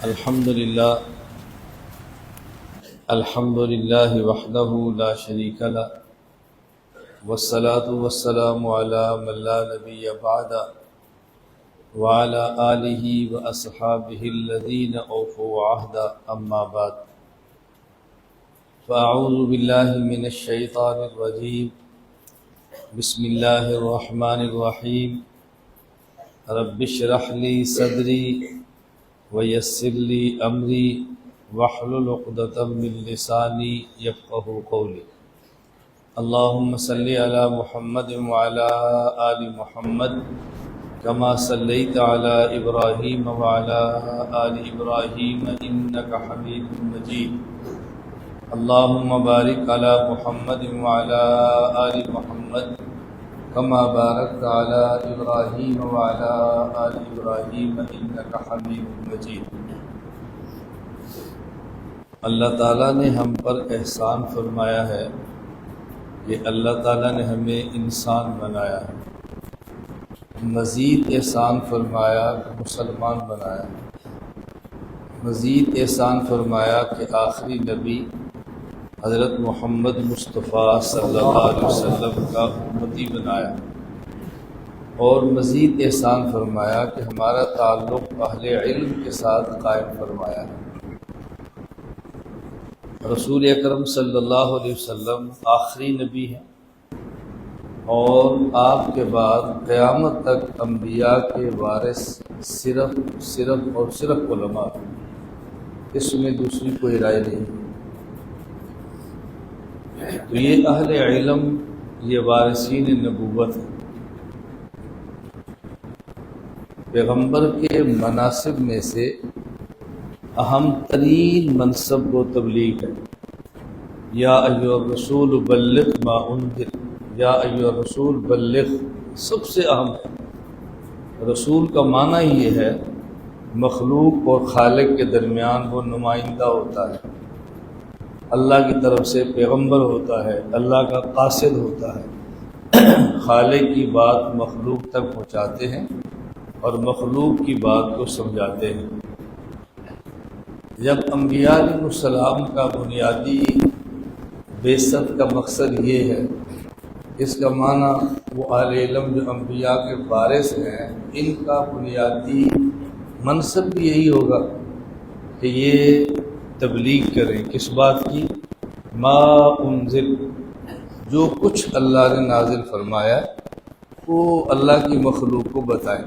الحمد لله وحده لا شريك له والصلاة والسلام على من لا نبي بعده وعلى آله وأصحابه الذين أوفوا عهدا أما بعد فأعوذ بالله من الشيطان الرجيم بسم الله الرحمن الرحيم رب اشرح لي صدري ويسر لي أمري واحلل عقدة من لساني يفقهوا قولي اللهم صل على محمد وعلى آل محمد كما صليت على إبراهيم وعلى آل إبراهيم إنك حميد مجيد اللهم بارك على محمد وعلى آل محمد كما باركت على إبراهيم وعلى آل إبراهيم إنك حميد مجيد۔ اللہ تعالیٰ نے ہم پر احسان فرمایا ہے کہ اللہ تعالیٰ نے ہمیں انسان بنایا ہے، مزید احسان فرمایا کہ مسلمان بنایا ہے، مزید احسان فرمایا کہ آخری نبی حضرت محمد مصطفیٰ صلی اللہ علیہ وسلم کا امتی بنایا، اور مزید احسان فرمایا کہ ہمارا تعلق اہل علم کے ساتھ قائم فرمایا ہے۔ رسول اکرم صلی اللہ علیہ وسلم آخری نبی ہیں، اور آپ کے بعد قیامت تک انبیاء کے وارث صرف علماء ہیں، اس میں دوسری کوئی رائے نہیں۔ تو یہ اہل علم، یہ وارثین نبوت ہیں۔ پیغمبر کے مناصب میں سے اہم ترین منصب و تبلیغ ہے۔ یا ایھا الرسول بلغ ما انذر، یا ایھا الرسول بلغ سب سے اہم ہے۔ رسول کا معنی یہ ہے مخلوق اور خالق کے درمیان وہ نمائندہ ہوتا ہے، اللہ کی طرف سے پیغمبر ہوتا ہے، اللہ کا قاصد ہوتا ہے، خالق کی بات مخلوق تک پہنچاتے ہیں اور مخلوق کی بات کو سمجھاتے ہیں۔ جب انبیاء علیہ السلام کا بنیادی بعثت کا مقصد یہ ہے، اس کا معنی وہ اہل علم جو انبیاء کے وارث ہیں، ان کا بنیادی منصب بھی یہی ہوگا کہ یہ تبلیغ کریں۔ کس بات کی؟ ما انزل، جو کچھ اللہ نے نازل فرمایا وہ اللہ کی مخلوق کو بتائیں۔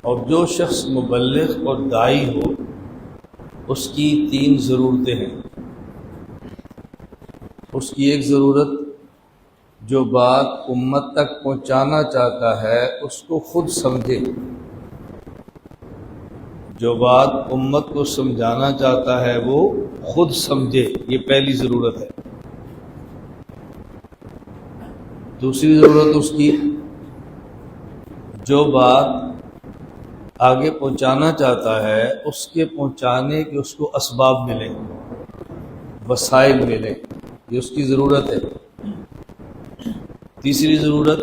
اور جو شخص مبلغ اور داعی ہو اس کی تین ضرورتیں ہیں۔ اس کی ایک ضرورت، جو بات امت تک پہنچانا چاہتا ہے اس کو خود سمجھے، جو بات امت کو سمجھانا چاہتا ہے وہ خود سمجھے، یہ پہلی ضرورت ہے۔ دوسری ضرورت اس کی، جو بات آگے پہنچانا چاہتا ہے اس کے پہنچانے کے اس کو اسباب ملیں، وسائل ملیں، یہ اس کی ضرورت ہے۔ تیسری ضرورت،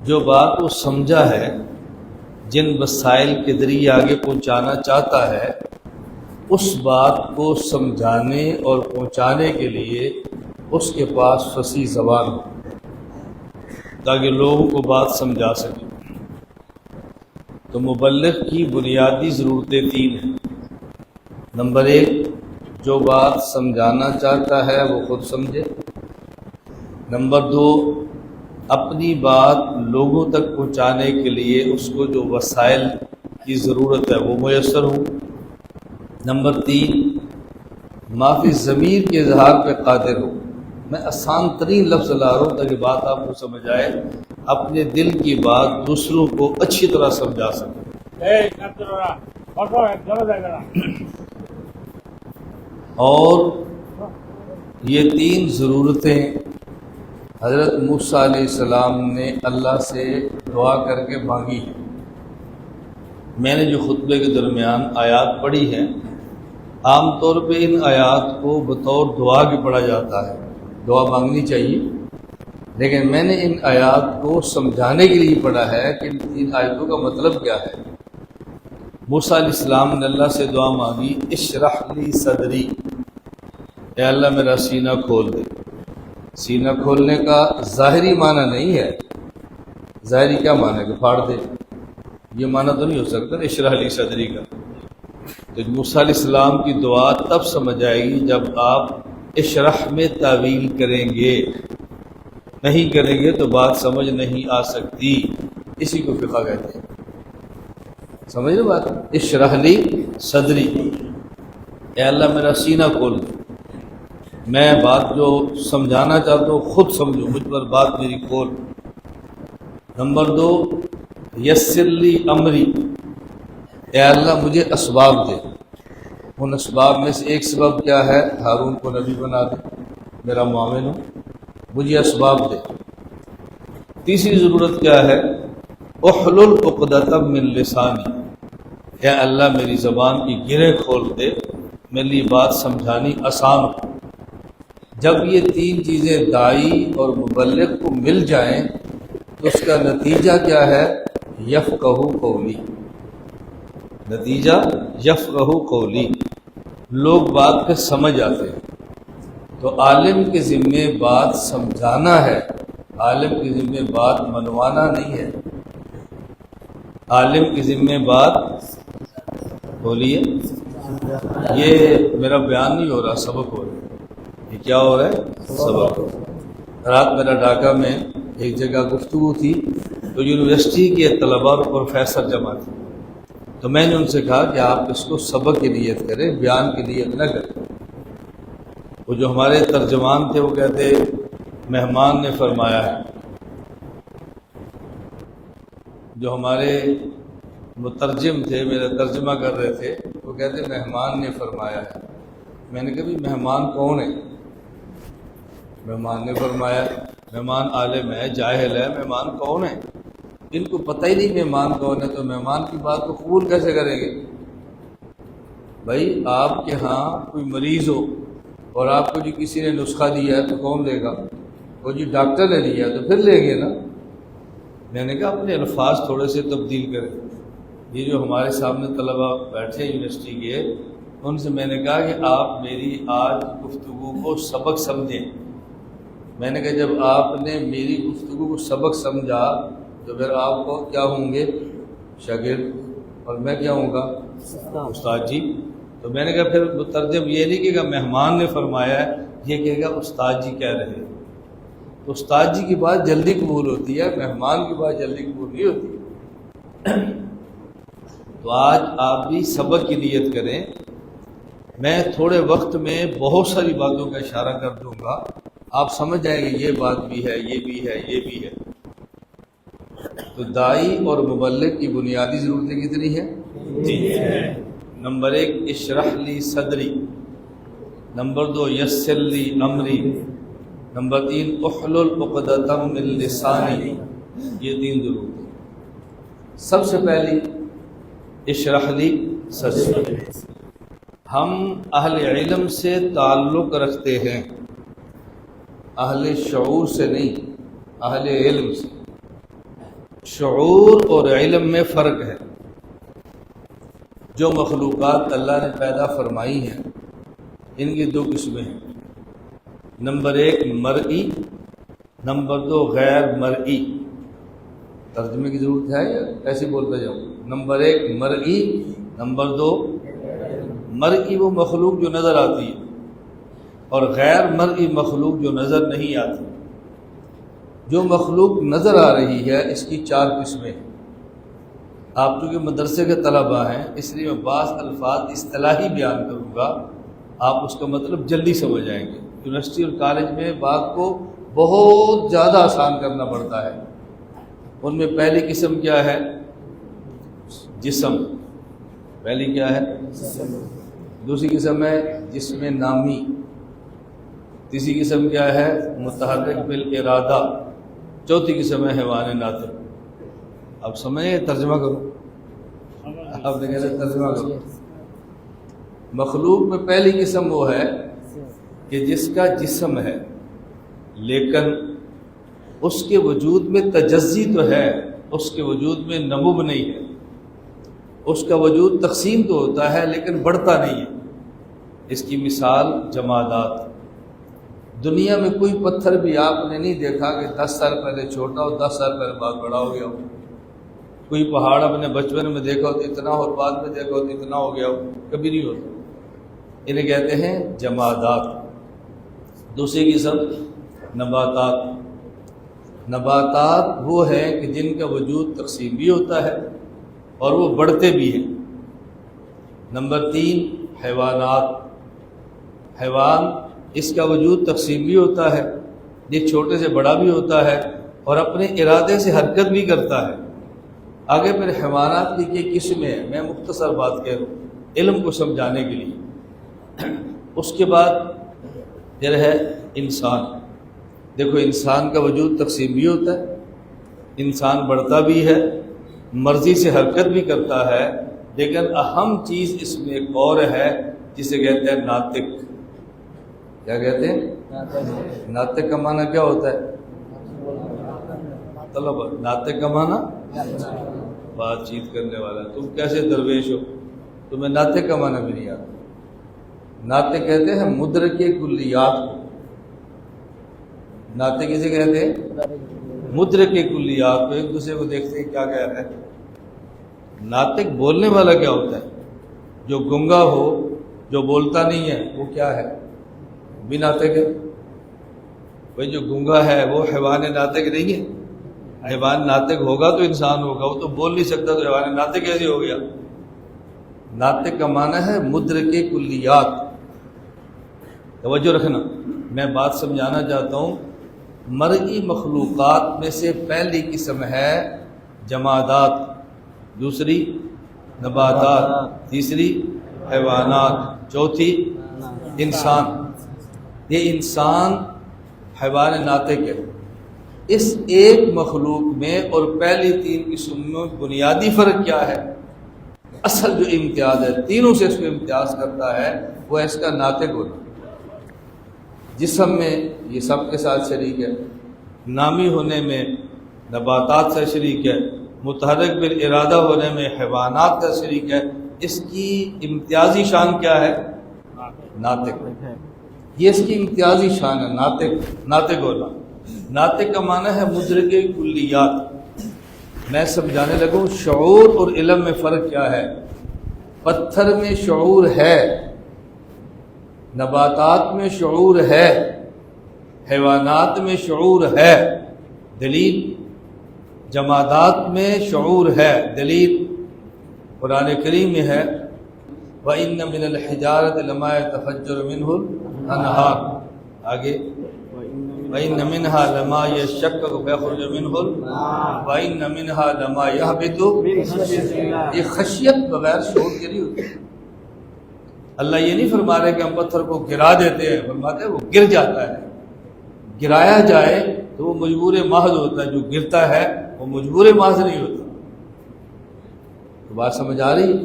جو بات وہ سمجھا ہے، جن وسائل کے ذریعے آگے پہنچانا چاہتا ہے، اس بات کو سمجھانے اور پہنچانے کے لیے اس کے پاس فصیح زبان ہو تاکہ لوگوں کو بات سمجھا سکے۔ تو مبلغ کی بنیادی ضرورتیں تین ہیں۔ نمبر ایک، جو بات سمجھانا چاہتا ہے وہ خود سمجھے۔ نمبر دو، اپنی بات لوگوں تک پہنچانے کے لیے اس کو جو وسائل کی ضرورت ہے وہ میسر ہو۔ نمبر تین، معافی ضمیر کے اظہار پہ قادر ہو۔ میں آسان ترین لفظ لا رہا ہوں تاکہ بات آپ کو سمجھ آئے، اپنے دل کی بات دوسروں کو اچھی طرح سمجھا سکے۔ اور یہ تین ضرورتیں حضرت موسیٰ علیہ السلام نے اللہ سے دعا کر کے مانگی ہیں۔ میں نے جو خطبے کے درمیان آیات پڑھی ہیں، عام طور پہ ان آیات کو بطور دعا بھی پڑھا جاتا ہے، دعا مانگنی چاہیے، لیکن میں نے ان آیات کو سمجھانے کے لیے پڑھا ہے کہ ان آیتوں کا مطلب کیا ہے۔ موسیٰ علیہ السلام نے اللہ سے دعا مانگی اشرح لی صدری، اے اللہ میرا سینہ کھول دے۔ سینہ کھولنے کا ظاہری معنی نہیں ہے، ظاہری کیا معنی ہے کہ پھاڑ دے، یہ معنی تو نہیں ہو سکتا اشرح لی صدری کا۔ تو موسیٰ علیہ السلام کی دعا تب سمجھ آئے گی جب آپ اشرح میں تعویل کریں گے، نہیں کریں گے تو بات سمجھ نہیں آ سکتی، اسی کو فقہ کہتے ہیں۔ سمجھ لو بات، اشرح لی صدری، اے اللہ میرا سینہ کھول دے، میں بات جو سمجھانا چاہتا ہوں خود سمجھو، مجھ پر بات میری کھول۔ نمبر 2 یسر لی امری، اے اللہ مجھے اسباب دے۔ ان اسباب میں سے ایک سبب کیا ہے؟ ہارون کو نبی بنا دے، میرا معاون ہو، مجھے اسباب دے۔ تیسری ضرورت کیا ہے؟ احلل عقدۃ من لسانی، اے اللہ میری زبان کی گرہ کھول دے، میرے لیے بات سمجھانی آسان ہو۔ جب یہ 3 چیزیں داعی اور مبلغ کو مل جائیں تو اس کا نتیجہ کیا ہے؟ یفقہوا قولی، نتیجہ یفقہوا قولی، لوگ بات پہ سمجھ آتے ہیں۔ تو عالم کے ذمے بات سمجھانا ہے، عالم کے ذمے بات منوانا نہیں ہے۔ عالم کے ذمے بات بولیے، یہ میرا بیان نہیں ہو رہا، سبق ہو رہا ہے۔ یہ کیا ہو رہا ہے؟ سبق ہو رہا ہے۔ رات میرا ڈھاکہ میں ایک جگہ گفتگو تھی، تو یونیورسٹی کے طلباء اور پروفیسر جمع تھے، تو میں نے ان سے کہا کہ آپ اس کو سبق کی نیت کریں، بیان کی نیت نہ کریں۔ وہ جو ہمارے ترجمان تھے وہ کہتے مہمان نے فرمایا ہے، جو ہمارے مترجم تھے میرا ترجمہ کر رہے تھے وہ کہتے مہمان نے فرمایا ہے۔ میں نے کہا بھی مہمان کون ہے؟ مہمان نے فرمایا، مہمان عالم ہے، جاہل ہے، مہمان کون ہے؟ ان کو پتہ ہی نہیں مہمان کون ہے، تو مہمان کی بات کو قبول کیسے کریں گے؟ بھائی آپ کے ہاں کوئی مریض ہو اور آپ کو جی کسی نے نسخہ دیا ہے تو کون لے گا؟ وہ جی ڈاکٹر نے دیا تو پھر لیں گے نا۔ میں نے کہا اپنے الفاظ تھوڑے سے تبدیل کریں۔ یہ جو ہمارے سامنے طلباء بیٹھے یونیورسٹی کے، ان سے میں نے کہا کہ آپ میری آج گفتگو کو سبق سمجھیں۔ میں نے کہا جب آپ نے میری گفتگو کو سبق سمجھا تو پھر آپ کو کیا ہوں گے؟ شاگرد، اور میں کیا ہوں گا؟ استاد جی۔ تو میں نے کہا پھر مترجم یہ نہیں کہے گا مہمان نے فرمایا ہے، یہ کہے گا استاد جی کہہ رہے ہیں۔ تو استاد جی کی بات جلدی قبول ہوتی ہے، مہمان کی بات جلدی قبول نہیں ہوتی۔ تو آج آپ بھی سبق کی نیت کریں۔ میں تھوڑے وقت میں بہت ساری باتوں کا اشارہ کر دوں گا، آپ سمجھ جائیں گے یہ بات بھی ہے، یہ بھی ہے، یہ بھی ہے۔ تو داعی اور مبلغ کی بنیادی ضرورتیں کتنی ہیں؟ 3۔ نمبر 1 اشرح لی صدری، نمبر 2 یسر لی امری، نمبر 3 احلل عقدۃ من لسانی۔ یہ 3 ضرورتیں۔ سب سے پہلی اشرح لی صدری۔ ہم اہل علم سے تعلق رکھتے ہیں، اہل شعور سے نہیں، اہل علم سے۔ شعور اور علم میں فرق ہے۔ جو مخلوقات اللہ نے پیدا فرمائی ہیں ان کی 2 قسمیں ہیں، نمبر 1 مرئی، نمبر 2 غیر مرئی۔ ترجمے کی ضرورت ہے یا ایسے بولتا جاؤں؟ نمبر 1 مرئی، نمبر 2 مرئی وہ مخلوق جو نظر آتی ہے، اور غیر مرئی مخلوق جو نظر نہیں آتی۔ جو مخلوق نظر آ رہی ہے اس کی 4 قسمیں ہیں۔ آپ چونکہ مدرسے کے طلباء ہیں اس لیے میں بعض الفاظ اصطلاحی بیان کروں گا، آپ اس کا مطلب جلدی سمجھ جائیں گے۔ یونیورسٹی اور کالج میں بات کو بہت زیادہ آسان کرنا پڑتا ہے۔ ان میں پہلی قسم کیا ہے؟ جسم، پہلی کیا ہے؟ دوسری قسم ہے جسم نامی، تیسری قسم کیا ہے؟ متحرک بالارادہ، چوتھی قسم ہے حیوان ناطق۔ اب سمجھیں، ترجمہ کرو، آپ نے کہا ترجمہ کرو۔ مخلوق میں پہلی قسم وہ ہے کہ جس کا جسم ہے لیکن اس کے وجود میں تجزی تو ہے، اس کے وجود میں نمو نہیں ہے، اس کا وجود تقسیم تو ہوتا ہے لیکن بڑھتا نہیں ہے۔ اس کی مثال جمادات۔ دنیا میں کوئی پتھر بھی آپ نے نہیں دیکھا کہ 10 سال پہلے چھوٹا ہو 10 سال پہلے بعد بڑا ہو گیا ہو۔ کوئی پہاڑ اپنے بچپن میں دیکھا ہو تو اتنا اور بعد میں دیکھا ہو تو اتنا ہو گیا ہو، کبھی نہیں ہوتا۔ انہیں کہتے ہیں جمادات۔ دوسری قسم نباتات۔ نباتات وہ ہیں کہ جن کا وجود تقسیم بھی ہوتا ہے اور وہ بڑھتے بھی ہیں۔ نمبر 3 حیوانات۔ حیوان، اس کا وجود تقسیم بھی ہوتا ہے، یہ چھوٹے سے بڑا بھی ہوتا ہے اور اپنے ارادے سے حرکت بھی کرتا ہے۔ آگے پھر حیوانات کی کئی قسمیں ہیں، میں مختصر بات کہہ رہا ہوں علم کو سمجھانے کے لیے۔ اس کے بعد پھر ہے انسان۔ دیکھو انسان کا وجود تقسیم بھی ہوتا ہے، انسان بڑھتا بھی ہے، مرضی سے حرکت بھی کرتا ہے، لیکن اہم چیز اس میں ایک اور ہے جسے کہتے ہیں ناطق۔ کیا کہتے ہیں؟ ناطق کا معنی کیا ہوتا ہے؟ طلب ناطق کا معنی بات چیت کرنے والا۔ تم کیسے درویش ہو، تمہیں ناطق کا معنی بھی نہیں آتا۔ ناطق کہتے ہیں مدرک کلیات کو۔ ناطق کسے کہتے ہیں؟ مدرک کلیات کو۔ ایک دوسرے کو دیکھتے ہیں کیا کہہ رہا ہے۔ ناطق بولنے والا کیا ہوتا ہے؟ جو گنگا ہو، جو بولتا نہیں ہے، وہ کیا ہے؟ بھی ناطق ہے۔ بھائی جو گنگا ہے وہ حیوان ناطق نہیں ہے۔ حیوان ناطق ہوگا تو انسان ہوگا، وہ تو بول نہیں سکتا تو حیوان ناطق کیسے ہو گیا؟ ناطق کا معنی ہے مدرک کلیات۔ توجہ رکھنا، میں بات سمجھانا چاہتا ہوں۔ مرئی مخلوقات میں سے پہلی قسم ہے جمادات، دوسری نباتات، تیسری حیوانات، چوتھی انسان۔ یہ انسان حیوان ناطق ہے۔ اس ایک مخلوق میں اور پہلی 3 قسم میں بنیادی فرق کیا ہے؟ اصل جو امتیاز ہے، تینوں سے اس کو امتیاز کرتا ہے، وہ اس کا ناطق ہونا۔ جسم میں یہ سب کے ساتھ شریک ہے، نامی ہونے میں نباتات سے شریک ہے، متحرک بالارادہ ہونے میں حیوانات کا شریک ہے۔ اس کی امتیازی شان کیا ہے؟ ناطق۔ یہ اس کی امتیازی شان ہے، ناطق ہونا۔ ناطق کا معنی ہے مدرک کلیات۔ میں سمجھانے لگوں شعور اور علم میں فرق کیا ہے۔ پتھر میں شعور ہے، نباتات میں شعور ہے، حیوانات میں شعور ہے، دلیل جمادات میں شعور ہے، دلیل قرآن کریم میں ہے وَإِنَّ مِنَ الْحِجَارَةِ لَمَا يَتَفَجَّرُ مِنْهُ الْأَنْهَارُ۔ آگے وَإِنَّ مِنْهَا لَمَا يَشَّقَّقُ فَيَخْرُجُ مِنْهُ وَإِنَّ مِنْهَا لَمَا يَهْبِطُ۔ یہ خشیت بغیر شعور کے نہیں ہوتی۔ اللہ یہ نہیں فرما رہے کہ ہم پتھر کو گرا دیتے ہیں، فرماتے ہیں وہ گر جاتا ہے۔ گرایا جائے تو وہ مجبور محض ہوتا ہے، جو گرتا ہے وہ مجبور محض نہیں ہوتا۔ تو بات سمجھ آ رہی ہے؟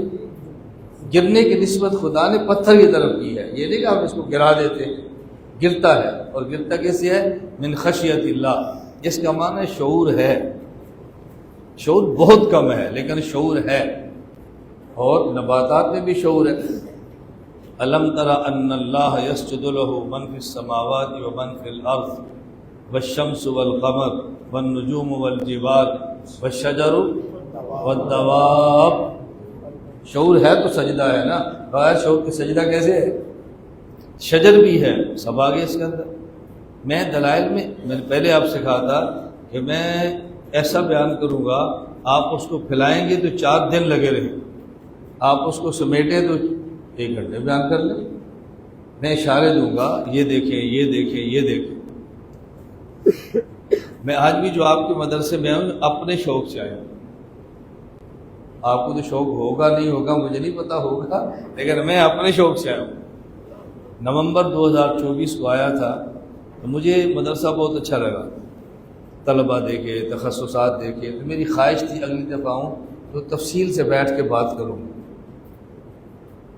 گرنے کی نسبت خدا نے پتھر کی طرف کی ہے، یہ نہیں کہ آپ اس کو گرا دیتے، گرتا ہے۔ اور گرتا کیسے ہے؟ من خشیت اللہ۔ اس کا معنی شعور ہے، شعور بہت کم ہے لیکن شعور ہے۔ اور نباتات میں بھی شعور ہے۔ الم تر ان اللہ یسجد له من فی السماوات ومن فی الارض والشمس والقمر والنجوم والجبال والشجر والدواب۔ شعور ہے تو سجدہ ہے نا، بغیر شعور کے سجدہ کیسے ہے؟ شجر بھی ہے، سب آگے اس کے اندر۔ میں دلائل میں نے پہلے آپ سے کہا تھا کہ میں ایسا بیان کروں گا، آپ اس کو پھیلائیں گے تو 4 دن لگے رہیں، آپ اس کو سمیٹیں تو 1 گھنٹے بیان کر لیں۔ میں اشارے دوں گا، یہ دیکھیں، یہ دیکھیں، یہ دیکھیں۔ میں آج بھی جو آپ کے مدرسے میں ہوں اپنے شوق سے آیا ہوں۔ آپ کو تو شوق ہوگا نہیں ہوگا مجھے نہیں پتا، ہوگا، لیکن میں اپنے شوق سے آیا ہوں۔ نومبر 2024 کو آیا تھا تو مجھے مدرسہ بہت اچھا لگا، طلبہ دیکھے، تخصصات دیکھے، تو میری خواہش تھی اگلی دفعہ آؤں تو تفصیل سے بیٹھ کے بات کروں۔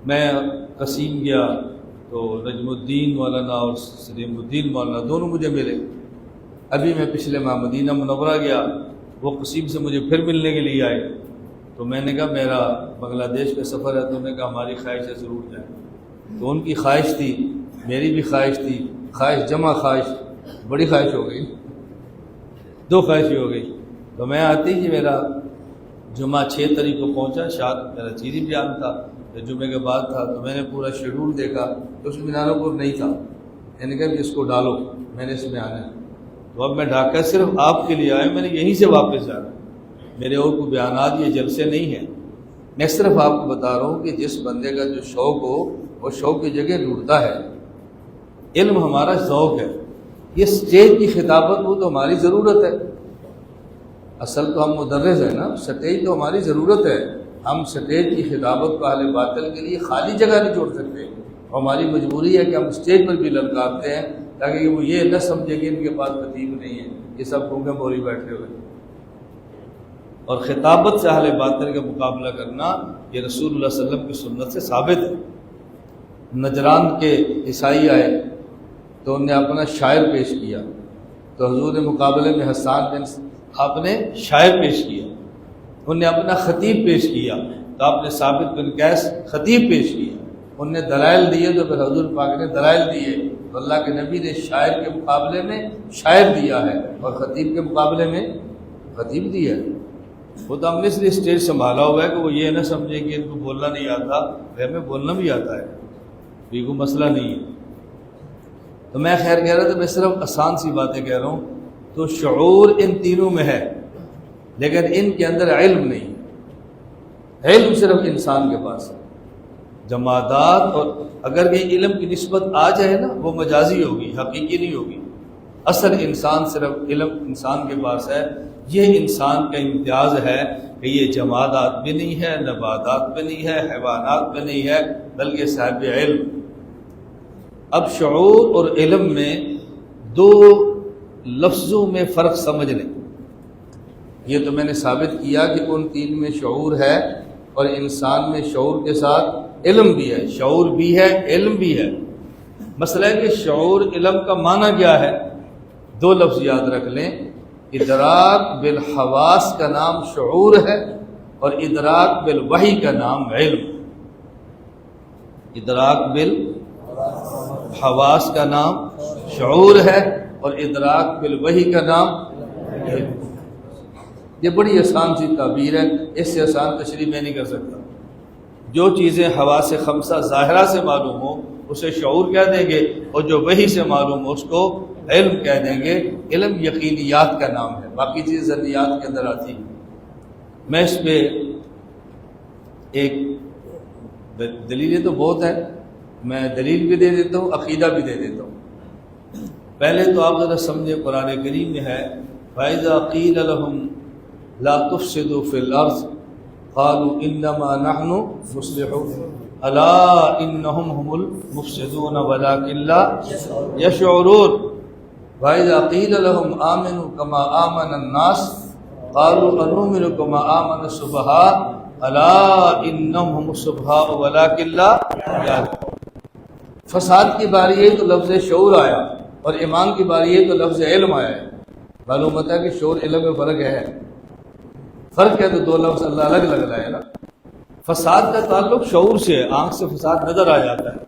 میں قصیم گیا تو نجم الدین مولانا اور سلیم الدین مولانا دونوں مجھے ملے۔ ابھی میں پچھلے ماہ مدینہ منورہ گیا، وہ قصیم سے مجھے پھر ملنے کے لیے آئے۔ تو میں نے کہا میرا بنگلہ دیش کا سفر ہے، تو انہوں نے کہا ہماری خواہش ہے ضرور جائیں۔ تو ان کی خواہش تھی، میری بھی خواہش تھی، خواہش جمع خواہش، بڑی خواہش ہو گئی، 2 خواہشیں ہو گئی۔ تو میں آتی ہی میرا جمعہ 6 تاریخ کو پہنچا، شاید میرا چیری بیان تھا، جمعے کے بعد تھا، تو میں نے پورا شیڈول دیکھا تو اس میں میناروں پر نہیں تھا۔ میں نے کہا کہ اس کو ڈالو، میں نے اس میں آنا ہے۔ تو اب میں ڈھاکہ صرف آپ کے لیے آیا، میں نے یہیں سے واپس جانا، میرے اور کوئی بیانات یہ جلسے نہیں ہیں، میں صرف آپ کو بتا رہا ہوں کہ جس بندے کا جو شوق ہو وہ شوق کی جگہ ڈھونڈتا ہے۔ علم ہمارا ذوق ہے، یہ سٹیج کی خطابت وہ تو ہماری ضرورت ہے، اصل تو ہم مدرس ہیں نا، سٹیج تو ہماری ضرورت ہے، ہم سٹیج کی خطابت کو اہل باطل کے لیے خالی جگہ نہیں چھوڑ سکتے، ہماری مجبوری ہے کہ ہم سٹیج پر بھی للکارتے ہیں تاکہ وہ یہ نہ سمجھے کہ ان کے پاس خطیب نہیں ہے، یہ سب گونگے موری بیٹھے ہوئے۔ اور خطابت سے اہل باطل کا مقابلہ کرنا یہ رسول اللہ صلی اللہ علیہ وسلم کی سنت سے ثابت ہے۔ نجران کے عیسائی آئے تو انہوں نے اپنا شاعر پیش کیا، تو حضور نے مقابلے میں حسان بن آپ نے شاعر پیش کیا، انہوں نے اپنا خطیب پیش کیا، تو آپ نے ثابت بن قیس خطیب پیش کیا، انہوں نے دلائل دیے، تو پھر حضور پاک نے دلائل دیے، تو اللہ کے نبی نے شاعر کے مقابلے میں شاعر دیا ہے اور خطیب کے مقابلے میں خطیب دیا ہے۔ وہ تو ہم نے اس لیے اسٹیج سنبھالا ہوا ہے کہ وہ یہ نہ سمجھے کہ ان کو بولنا نہیں آتا، ہمیں بولنا بھی آتا ہے، یہ کوئی مسئلہ نہیں ہے۔ تو میں خیر کہہ رہا تھا، میں صرف آسان سی باتیں کہہ رہا ہوں۔ تو شعور ان تینوں میں ہے لیکن ان کے اندر علم نہیں، علم صرف انسان کے پاس ہے۔ جمادات اور اگر یہ علم کی نسبت آ جائے نا وہ مجازی ہوگی، حقیقی نہیں ہوگی۔ اصل انسان صرف علم انسان کے پاس ہے۔ یہ انسان کا امتیاز ہے کہ یہ جمادات بھی نہیں ہے، نباتات بھی نہیں ہے، حیوانات بھی نہیں ہے، بلکہ صاحب علم۔ اب شعور اور علم میں 2 لفظوں میں فرق سمجھ لیں۔ یہ تو میں نے ثابت کیا کہ ان 3 میں شعور ہے اور انسان میں شعور کے ساتھ علم بھی ہے، شعور بھی ہے، علم بھی ہے۔ مسئلہ ہے کہ شعور علم کا معنی کیا ہے؟ 2 لفظ یاد رکھ لیں، ادراک بالحواس کا نام شعور ہے اور ادراک بالوحی کا نام علم۔ ادراک بالحواس کا نام شعور ہے اور ادراک بالوحی کا نام علم۔ یہ بڑی آسان سی تعبیر ہے، اس سے آسان تشریح میں نہیں کر سکتا۔ جو چیزیں حواس خمسہ ظاہرہ سے معلوم ہو اسے شعور کہہ دیں گے، اور جو وحی سے معلوم ہو اس کو علم کہہ دیں گے۔ علم یقینیات کا نام ہے، باقی چیز ظنیات کے اندر آتی۔ میں اس پہ ایک دلیلیں تو بہت ہے، میں دلیل بھی دے دیتا ہوں، عقیدہ بھی دے دیتا ہوں۔ پہلے تو آپ ذرا سمجھے، قرآن کریم میں ہے فَإِذَا قِيلَ لَهُمْ لَا تُفْسِدُوا فِي الْأَرْضِ قَالُوا إِنَّمَا نَحْنُ مُصْلِحُونَ أَلَا إِنَّهُمْ هُمُ الْمُفْسِدُونَ وَلَكِنْ لَا يَشْعُرُونَ وَإِذَا قِيلَ لَهُمْ آمِنُوا كَمَا آمَنَ النَّاسُ قَالُوا أَنُؤْمِنُ كَمَا آمَنَ السُّفَهَاءُ أَلَا إِنَّهُمْ هُمُ السُّفَهَاءُ وَلَكِنْ لَا يَعْلَمُونَ۔ فساد کی باری ہے تو لفظ شعور آیا، اور ایمان کی باری ہے تو لفظ علم آیا ہے۔ معلوم ہوتا ہے کہ شعور علم میں فرق ہے، فرق ہے تو 2 لفظ اللہ الگ لگ رہا ہے نا۔ فساد کا تعلق شعور سے، آنکھ سے فساد نظر آ جاتا ہے،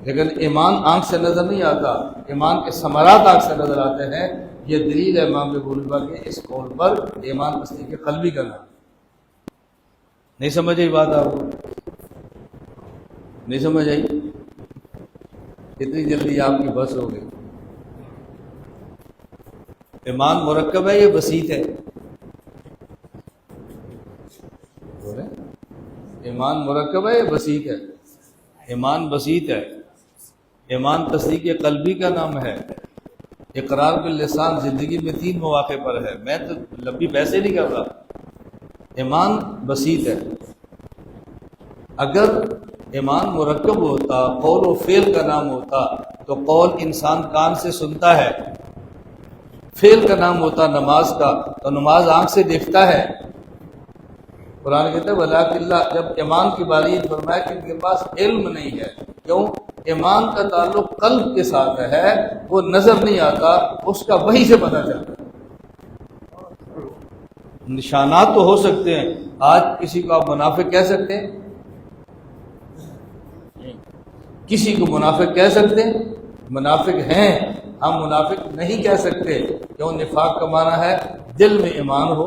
لیکن ایمان آنکھ سے نظر نہیں آتا، ایمان کے ثمرات آنکھ سے نظر آتے ہیں۔ یہ دلیل ہے امام ابو حنیفہ کے اس قول پر، ایمان تصدیق قلبی کا نام۔ نہیں سمجھ آئی بات آپ کو؟ نہیں سمجھ آئی؟ اتنی جلدی آپ کی بس ہو گئی۔ ایمان مرکب ہے یا بسیط ہے؟ ایمان مرکب ہے یا بسیط ہے؟ ایمان بسیط ہے۔ ایمان تصدیق قلبی کا نام ہے۔ اقرار باللسان زندگی میں 3 مواقع پر ہے، میں تو لمبی بحث نہیں کر رہا۔ ایمان بسیط ہے۔ اگر ایمان مرکب ہوتا، قول و فعل کا نام ہوتا، تو قول انسان کان سے سنتا ہے، فعل کا نام ہوتا نماز کا تو نماز آنکھ سے دیکھتا ہے۔ قرآن کہتا ہے وَلَٰكِن لَّا، جب ایمان کی باری فرمایا کہ ان کے پاس علم نہیں ہے۔ کیوں؟ ایمان کا تعلق قلب کے ساتھ ہے، وہ نظر نہیں آتا، اس کا وحی سے پتہ چلتا ہے۔ نشانات تو ہو سکتے ہیں، آج کسی کو آپ منافق کہہ سکتے ہیں؟ کسی کو منافق کہہ سکتے ہیں؟ منافق ہیں، ہم منافق نہیں کہہ سکتے، کیوں؟ نفاق کا معنی ہے دل میں ایمان ہو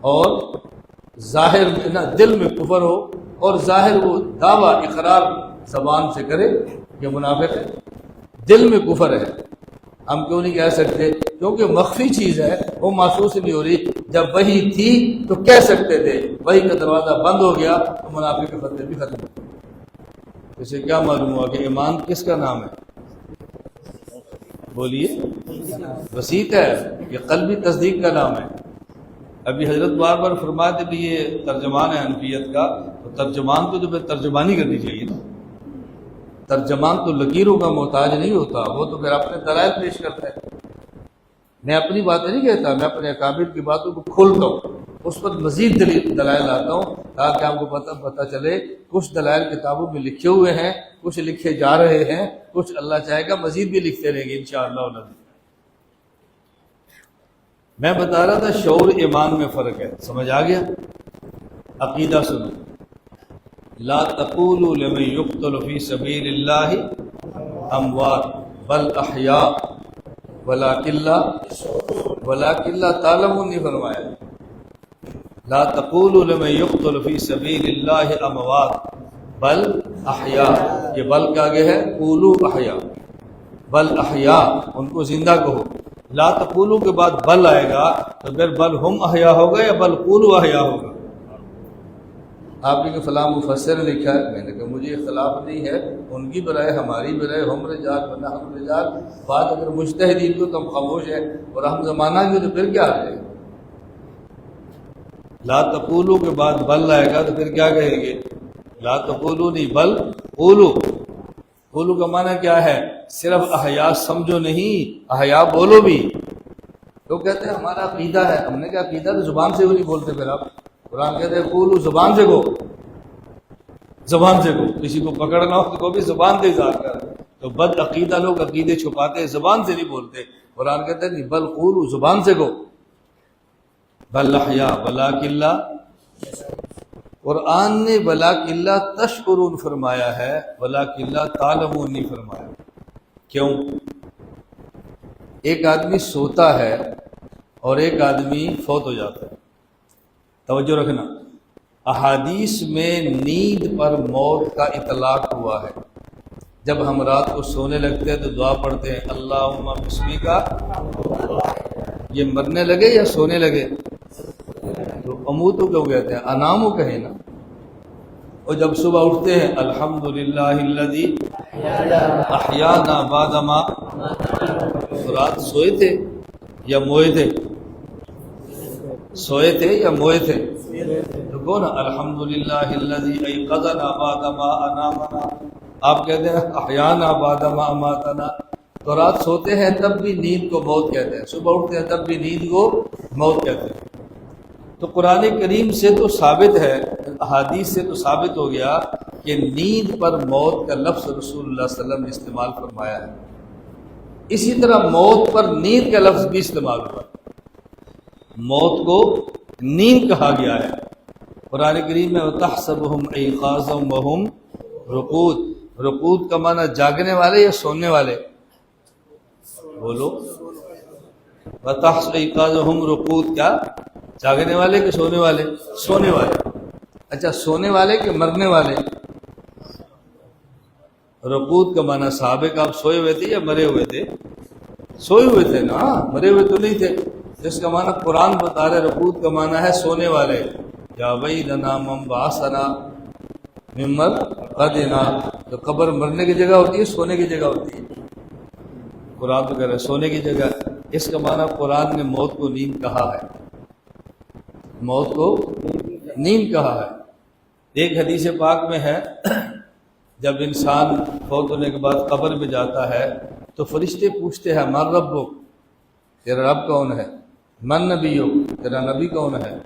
اور ظاہر میں نہ، دل میں کفر ہو اور ظاہر وہ دعویٰ اقرار زبان سے کرے، یہ منافق ہے۔ دل میں کفر ہے، ہم کیوں نہیں کہہ سکتے؟ کیونکہ مخفی چیز ہے، وہ محسوس نہیں ہو رہی۔ جب وہی تھی تو کہہ سکتے تھے، وہی کا دروازہ بند ہو گیا تو منافق کے فتوے بھی ختم ہو گئے۔ اسے کیا معلوم ہوا کہ ایمان کس کا نام ہے؟ بولیے، وسیط ہے، یہ قلبی تصدیق کا نام ہے۔ ابھی حضرت بار بار فرماتے بھی یہ ترجمان ہے حنفیت کا، تو ترجمان کو تو پھر ترجمانی کرنی چاہیے نا۔ ترجمان تو لکیروں کا محتاج نہیں ہوتا، وہ تو پھر اپنے دلائل پیش کرتا ہے۔ میں اپنی باتیں نہیں کہتا، میں اپنے اکابر کی باتوں کو کھولتا ہوں، اس پر مزید دلائل لاتا ہوں تاکہ آپ کو پتہ چلے۔ کچھ دلائل کتابوں میں لکھے ہوئے ہیں، کچھ لکھے جا رہے ہیں، کچھ اللہ چاہے گا مزید بھی لکھتے رہیں گے انشاءاللہ۔ میں بتا رہا تھا شعور ایمان میں فرق ہے، سمجھ آ گیا؟ عقیدہ سنو، لا تقولوا لمن يقتل في سبيل الله اموات بل احیاء ولکن لا تعلمون نہیں فرمایا۔ لا تقولوا لمن يقتل في سبيل الله اموات بل احیاء، یہ بل کے آگے ہے قولوا احیاء، بل احیاء، ان کو زندہ کہو۔ لا تقولوا کے بعد بل آئے گا تو پھر بل ہم احیاء ہوگا یا بل قولوا احیاء ہوگا؟ آپ نے کہ فلاں مفسر نے لکھا ہے، میں نے کہا مجھے اختلاف نہیں ہے، ان کی برائے ہماری برائے، ہم رجال ورنہ ہم رجال، بات اگر مجتہدین کو تو ہم خاموش ہیں اور ہم زمانہ کی تو پھر کیا ہے؟ لا تقولوا کے بعد بل آئے گا تو پھر کیا کہیں گے؟ لا تقولوا نہیں بل قولوا۔ قولوا کا معنی کیا ہے؟ صرف احیاء سمجھو نہیں، احیاء بولو بھی۔ لوگ کہتے ہیں ہمارا عقیدہ ہے، ہم نے کہا عقیدہ تو زبان سے بھی نہیں بولتے، پھر آپ قرآن کہتے ہیں قولوا، زبان سے کو، زبان سے کو، کسی کو پکڑنا ہو تو بھی زبان سے اظہار کر۔ تو بد عقیدہ لوگ عقیدے چھپاتے ہیں، زبان سے نہیں بولتے۔ قرآن کہتے ہیں نہیں بل قولوا، زبان سے کو، بل احیاء ولکن لا، قرآن نے ولکن لا تشعرون فرمایا ہے، ولکن لا تعلمون نہیں فرمایا۔ کیوں؟ ایک آدمی سوتا ہے اور ایک آدمی فوت ہو جاتا ہے، توجہ رکھنا، احادیث میں نیند پر موت کا اطلاق ہوا ہے۔ جب ہم رات کو سونے لگتے ہیں تو دعا پڑھتے ہیں اللہم بسمک کا، یہ مرنے لگے یا سونے لگے؟ تو اموتو کیوں کہتے ہیں؟ انامو کہیں نا۔ اور جب صبح اٹھتے ہیں الحمدللہ الذی احیانا بعد ما، تو رات سوئے تھے یا موئے تھے؟ سوئے تھے یا موئے تھے؟ تو کون؟ الحمدللہ الذی ایقظنا بعد ما انامنا، آپ کہتے ہیں احیانا بعد ما اماتنا۔ تو رات سوتے ہیں تب بھی نیند کو موت کہتے ہیں، صبح اٹھتے ہیں تب بھی نیند کو موت کہتے ہیں۔ تو قرآن کریم سے تو ثابت ہے، احادیث سے تو ثابت ہو گیا کہ نیند پر موت کا لفظ رسول اللہ صلی اللہ علیہ وسلم نے استعمال فرمایا ہے۔ اسی طرح موت پر نیند کا لفظ بھی استعمال ہوا، موت کو نیند کہا گیا ہے قرآن کریم میں۔ وَتَحْسَبُهُمْ أَيْقَاظًا وَهُمْ رُقُودٌ، رقود کا معنی جاگنے والے یا سونے والے؟ بولو، وَتَحْسَبُهُمْ أَيْقَاظًا رقود، کیا جاگنے والے کہ سونے والے؟ سونے والے۔ اچھا سونے والے کہ مرنے والے؟ رقود کا معنی صحابہ کا آپ سوئے ہوئے تھے یا مرے ہوئے تھے؟ سوئے ہوئے تھے نا، مرے ہوئے تو نہیں تھے۔ جس کا معنی قرآن بتا رہے رقود کا معنی ہے سونے والے۔ یا ویلنا من بعثنا من مرقدنا، تو قبر مرنے کی جگہ ہوتی ہے، سونے کی جگہ ہوتی ہے؟ قرآن تو کہہ رہے سونے کی جگہ۔ اس کا معنی قرآن نے موت کو نیند کہا ہے، موت کو نیند کہا ہے۔ ایک حدیث پاک میں ہے جب انسان فوت ہونے کے بعد قبر میں جاتا ہے تو فرشتے پوچھتے ہیں من ربک، تیرا رب کون ہے؟ من نبیک، تیرا نبی کون ہے؟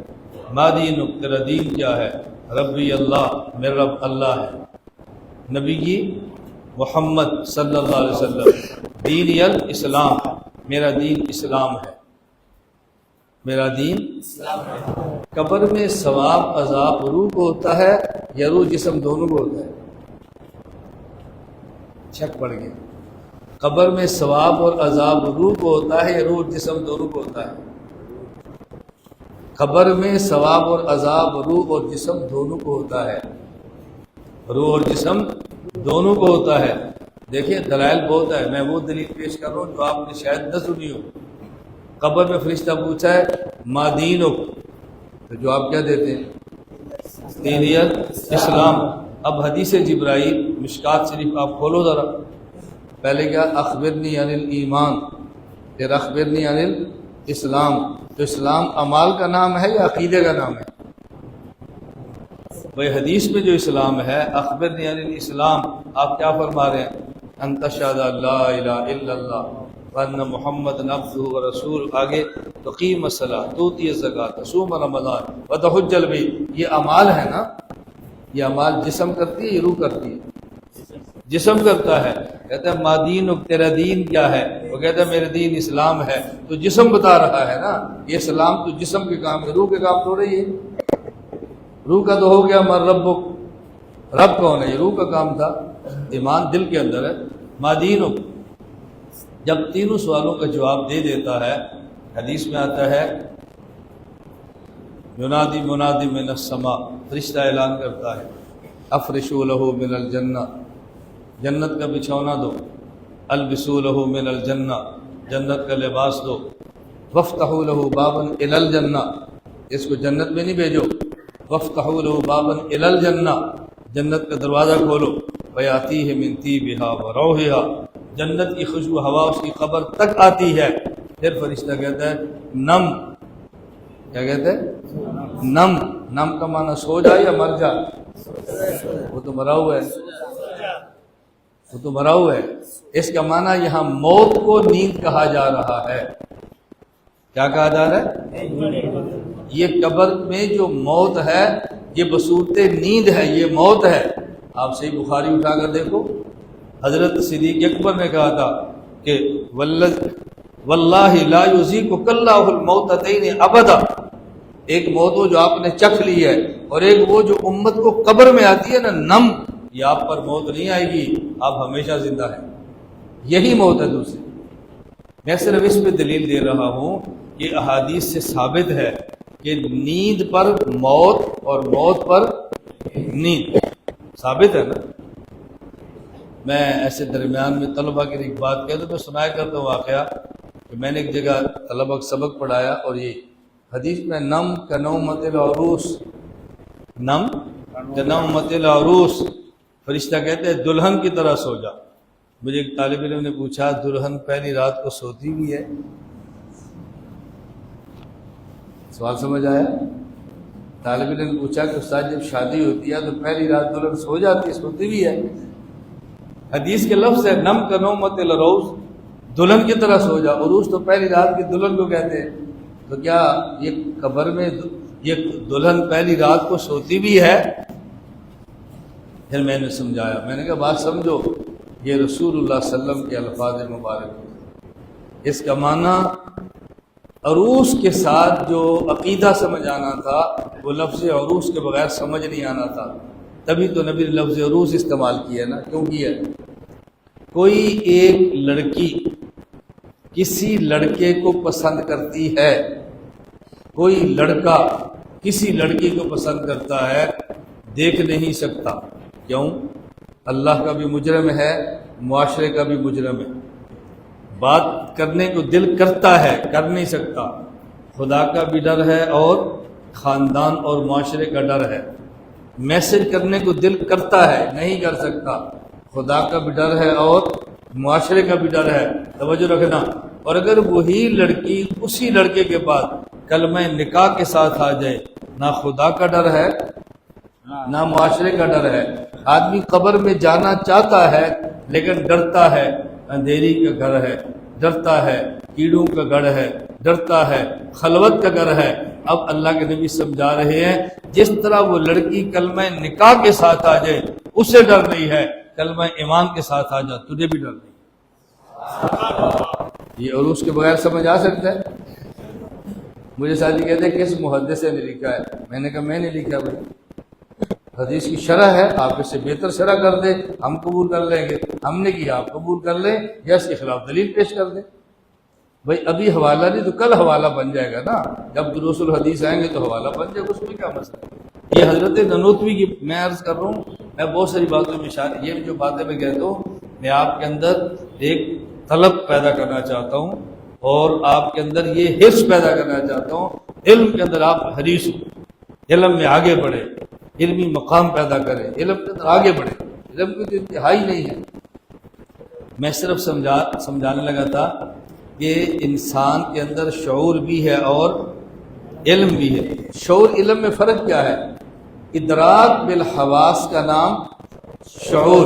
ما دینک، تیرا دین کیا ہے؟ ربی اللہ، میرا رب اللہ ہے۔ نبی کی محمد صلی اللہ علیہ وسلم، دینی الاسلام، میرا دین اسلام ہے، میرا دین اسلام ہے۔ قبر میں ثواب عذاب روح کو ہوتا ہے یا روح جسم دونوں کو ہوتا ہے؟ شک پڑ گیا. قبر میں ثواب اور عذاب روح کو ہوتا ہے یا روح جسم دونوں کو ہوتا ہے؟ قبر میں ثواب اور عذاب روح اور جسم دونوں کو ہوتا ہے. روح اور جسم دونوں کو ہوتا ہے. دیکھیں دلائل بہت ہے، میں وہ دلیل پیش کر رہا ہوں جو آپ نے شاید نہ سنی ہو. قبر میں فرشتہ پوچھا ہے ما دینک، تو جواب کیا دیتے ہیں؟ دینیت اسلام. اب حدیث جبرائیل مشکات شریف آپ کھولو ذرا. پہلے کیا؟ اخبرنی عن الایمان، پھر اخبرنی عن الاسلام. تو اسلام اعمال کا نام ہے یا عقیدے کا نام ہے؟ بھائی حدیث میں جو اسلام ہے اخبرنی عن الاسلام، آپ کیا فرما رہے ہیں؟ ان تشہد ان لا الہ الا اللہ وان محمد عبدہ ورسول. آگے تقیم الصلاۃ، تؤتی الزکوٰۃ، تصوم رمضان وتحج البیت. یہ اعمال ہے نا؟ یہ اعمال جسم کرتی ہے یا روح کرتی ہے؟ جسم کرتا ہے. کہتا ہے ما دینک، تیرا دین کیا ہے؟ وہ کہتا ہے میرا دین اسلام ہے. تو جسم بتا رہا ہے نا، یہ اسلام تو جسم کے کام ہے، روح کے کام تو رہی ہے. روح کا تو ہو گیا من ربک، رب کون ہے؟ یہ روح کا کام تھا. ایمان دل کے اندر ہے. ما دینک، جب تینوں سوالوں کا جواب دے دیتا ہے، حدیث میں آتا ہے ینادی منادی من السماء، فرشتہ اعلان کرتا ہے افرشوا لہ من الجنہ، جنت کا بچھونا دو. البسوا لہ من الجنہ، جنت کا لباس دو. وفتحوا لہ بابا الی الجنہ، اس کو جنت میں نہیں بھیجو. وفتحوا لہ بابا الی الجنہ، جنت کا دروازہ کھولو. ویاتیہ من طیبہا وروحہا، جنت کی خوشبو ہوا اس کی قبر تک آتی ہے. پھر فرشتہ کہتا ہے نم. کیا کہتے ہیں؟ نم. نم کا معنی سو جا یا مر جا؟ وہ تو مرا ہوا ہے، وہ تو مرا ہوا ہے. اس کا معنی یہاں موت کو نیند کہا جا رہا ہے. کیا کہا جا رہا ہے؟ یہ قبر میں جو موت ہے یہ بصورت نیند ہے، یہ موت ہے. آپ صحیح بخاری اٹھا کر دیکھو، حضرت صدیق اکبر نے کہا تھا کہ واللہ لا یذیقک اللہ الموتتین ابدا. ایک موت وہ جو آپ نے چکھ لی ہے، اور ایک وہ جو امت کو قبر میں آتی ہے نا، نم. یہ آپ پر موت نہیں آئے گی، آپ ہمیشہ زندہ ہیں. یہی موت ہے دوسری. میں صرف اس پہ دلیل دے رہا ہوں کہ احادیث سے ثابت ہے کہ نیند پر موت اور موت پر نیند ثابت ہے نا. میں ایسے درمیان میں طلبہ کے لیے ایک بات کہہ دوں، میں سنایا کرتا ہوں واقعہ کہ میں نے ایک جگہ طلبہ کو سبق پڑھایا، اور یہ حدیث میں نم کنومت العروس، نم کنومت العروس. فرشتہ کہتے ہیں دلہن کی طرح سو جا. مجھے ایک طالب علم نے پوچھا دلہن پہلی رات کو سوتی بھی ہے؟ سوال سمجھ آیا؟ طالب علم نے پوچھا کہ استاد جب شادی ہوتی ہے تو پہلی رات دلہن سو جاتی ہے، سوتی بھی ہے؟ حدیث کے لفظ ہے نم کنومت العروس، دلہن کی طرح سو جا. عروس تو پہلی رات کی دلہن کو کہتے ہیں. تو کیا یہ قبر میں یہ دلہن پہلی رات کو سوتی بھی ہے؟ پھر میں نے سمجھایا، میں نے کہا بات سمجھو، یہ رسول اللہ صلی اللہ علیہ وسلم کے الفاظ مبارک. اس کا معنی عروس کے ساتھ جو عقیدہ سمجھ آنا تھا وہ لفظ عروس کے بغیر سمجھ نہیں آنا تھا. تبھی تو نبی نے لفظ عروس استعمال کیا نا. کیوں کیا؟ کوئی ایک لڑکی کسی لڑکے کو پسند کرتی ہے، کوئی لڑکا کسی لڑکی کو پسند کرتا ہے، دیکھ نہیں سکتا. کیوں؟ اللہ کا بھی مجرم ہے، معاشرے کا بھی مجرم ہے. بات کرنے کو دل کرتا ہے، کر نہیں سکتا. خدا کا بھی ڈر ہے اور خاندان اور معاشرے کا ڈر ہے. میسج کرنے کو دل کرتا ہے، نہیں کر سکتا. خدا کا بھی ڈر ہے اور معاشرے کا بھی ڈر ہے. توجہ رکھنا. اور اگر وہی لڑکی اسی لڑکے کے بعد کلمہ نکاح کے ساتھ آ جائے، نہ خدا کا ڈر ہے نہ معاشرے کا ڈر ہے. آدمی قبر میں جانا چاہتا ہے لیکن ڈرتا ہے. اندھیری کا گھر ہے، ڈرتا ہے. کیڑوں کا گھر ہے، ڈرتا ہے. خلوت کا گھر ہے. اب اللہ کے نبی سمجھا رہے ہیں جس طرح وہ لڑکی کلمہ نکاح کے ساتھ آ جائے اسے ڈر نہیں ہے، کلمہ ایمان کے ساتھ آ جا تجھے بھی ڈر نہیں. یہ عروس کے بغیر سمجھ آ سکتا ہے؟ مجھے ساتھی کہتے ہیں کس محدث نے لکھا ہے؟ میں نے کہا میں نے لکھا بھائی، حدیث کی شرح ہے، آپ اس سے بہتر شرح کر دیں ہم قبول کر لیں گے، ہم نے کیا آپ قبول کر لیں یا اس کے خلاف دلیل پیش کر دیں۔ بھائی ابھی حوالہ نہیں تو کل حوالہ بن جائے گا نا، جب دروس الحدیث آئیں گے تو حوالہ بن جائے گا، اس میں کیا مسئلہ ہے؟ یہ حضرت ننوتوی کی میں عرض کر رہا ہوں، میں بہت ساری باتوں میں یہ جو باتیں میں کہتا ہوں، میں آپ کے اندر ایک طلب پیدا کرنا چاہتا ہوں اور آپ کے اندر یہ حرص پیدا کرنا چاہتا ہوں، علم کے اندر آپ حریص ہو، علم میں آگے بڑھے، علمی مقام پیدا کریں، علم کے اندر آگے بڑھے، علم کی تو انتہائی نہیں ہے۔ میں صرف سمجھانے لگا تھا کہ انسان کے اندر شعور بھی ہے اور علم بھی ہے۔ شعور علم میں فرق کیا ہے؟ ادراک بالحواس کا نام شعور،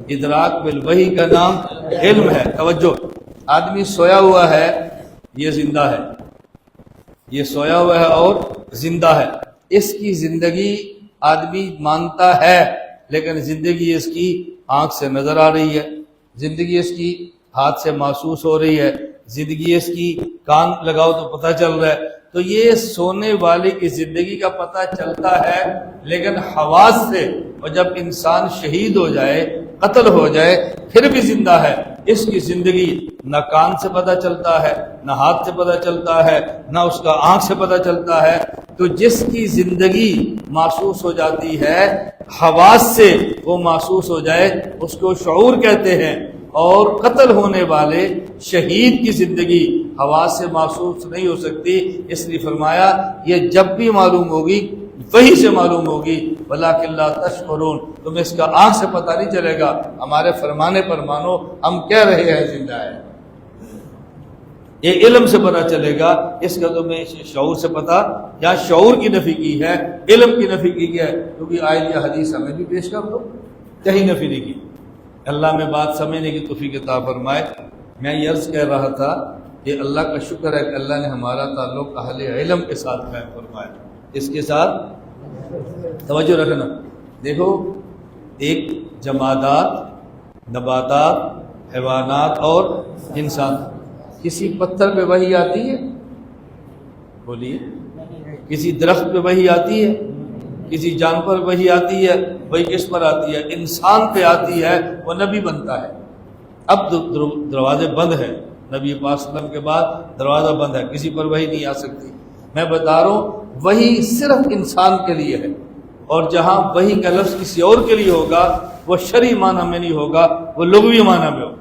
ادراک بالوحی کا نام علم ہے۔ توجہ، آدمی سویا ہوا ہے، یہ زندہ ہے، یہ سویا ہوا ہے اور زندہ ہے، اس کی زندگی آدمی مانتا ہے، لیکن زندگی اس کی آنکھ سے نظر آ رہی ہے، زندگی اس کی ہاتھ سے محسوس ہو رہی ہے، زندگی اس کی کان لگاؤ تو پتہ چل رہا ہے۔ تو یہ سونے والے کی زندگی کا پتہ چلتا ہے لیکن حواس سے، اور جب انسان شہید ہو جائے، قتل ہو جائے، پھر بھی زندہ ہے، اس کی زندگی نہ کان سے پتہ چلتا ہے، نہ ہاتھ سے پتہ چلتا ہے، نہ اس کا آنکھ سے پتہ چلتا ہے۔ تو جس کی زندگی محسوس ہو جاتی ہے حواس سے، وہ محسوس ہو جائے، اس کو شعور کہتے ہیں۔ اور قتل ہونے والے شہید کی زندگی حواس سے محسوس نہیں ہو سکتی، اس لیے فرمایا یہ جب بھی معلوم ہوگی وہی سے معلوم ہوگی، وَلَٰكِن لَا تَشْعُرُونَ، تمہیں اس کا آنکھ سے پتہ نہیں چلے گا، ہمارے فرمانے پر مانو، ہم کہہ رہے ہیں زندہ ہے۔ یہ علم سے پتہ چلے گا، اس کا تمہیں شعور سے پتہ، یا شعور کی نفی کی ہے، علم کی نفی کی ہے، کیونکہ آیت یا حدیث ہمیں بھی پیش کر دو، کہیں نفی نہیں کی۔ اللہ میں بات سمجھنے کی توفیق عطا فرمائے۔ میں یہ عرض کہہ رہا تھا کہ اللہ کا شکر ہے کہ اللہ نے ہمارا تعلق اہل علم کے ساتھ قائم فرمایا۔ اس کے ساتھ توجہ رکھنا، دیکھو ایک جمادات، نباتات، حیوانات اور انسان، کسی پتھر پہ وحی آتی ہے؟ بولیے، کسی درخت پہ وحی آتی ہے؟ کسی جانور وحی آتی ہے؟ وہی کس پر آتی ہے؟ انسان پہ آتی ہے، وہ نبی بنتا ہے۔ اب دروازے بند ہیں، نبی پاک صلی اللہ علیہ وسلم کے بعد دروازہ بند ہے، کسی پر وحی نہیں آ سکتی۔ میں بتا رہا ہوں وحی صرف انسان کے لیے ہے، اور جہاں وحی کا لفظ کسی اور کے لیے ہوگا وہ شرعی معنی میں نہیں ہوگا، وہ لغوی معنی میں ہوگا۔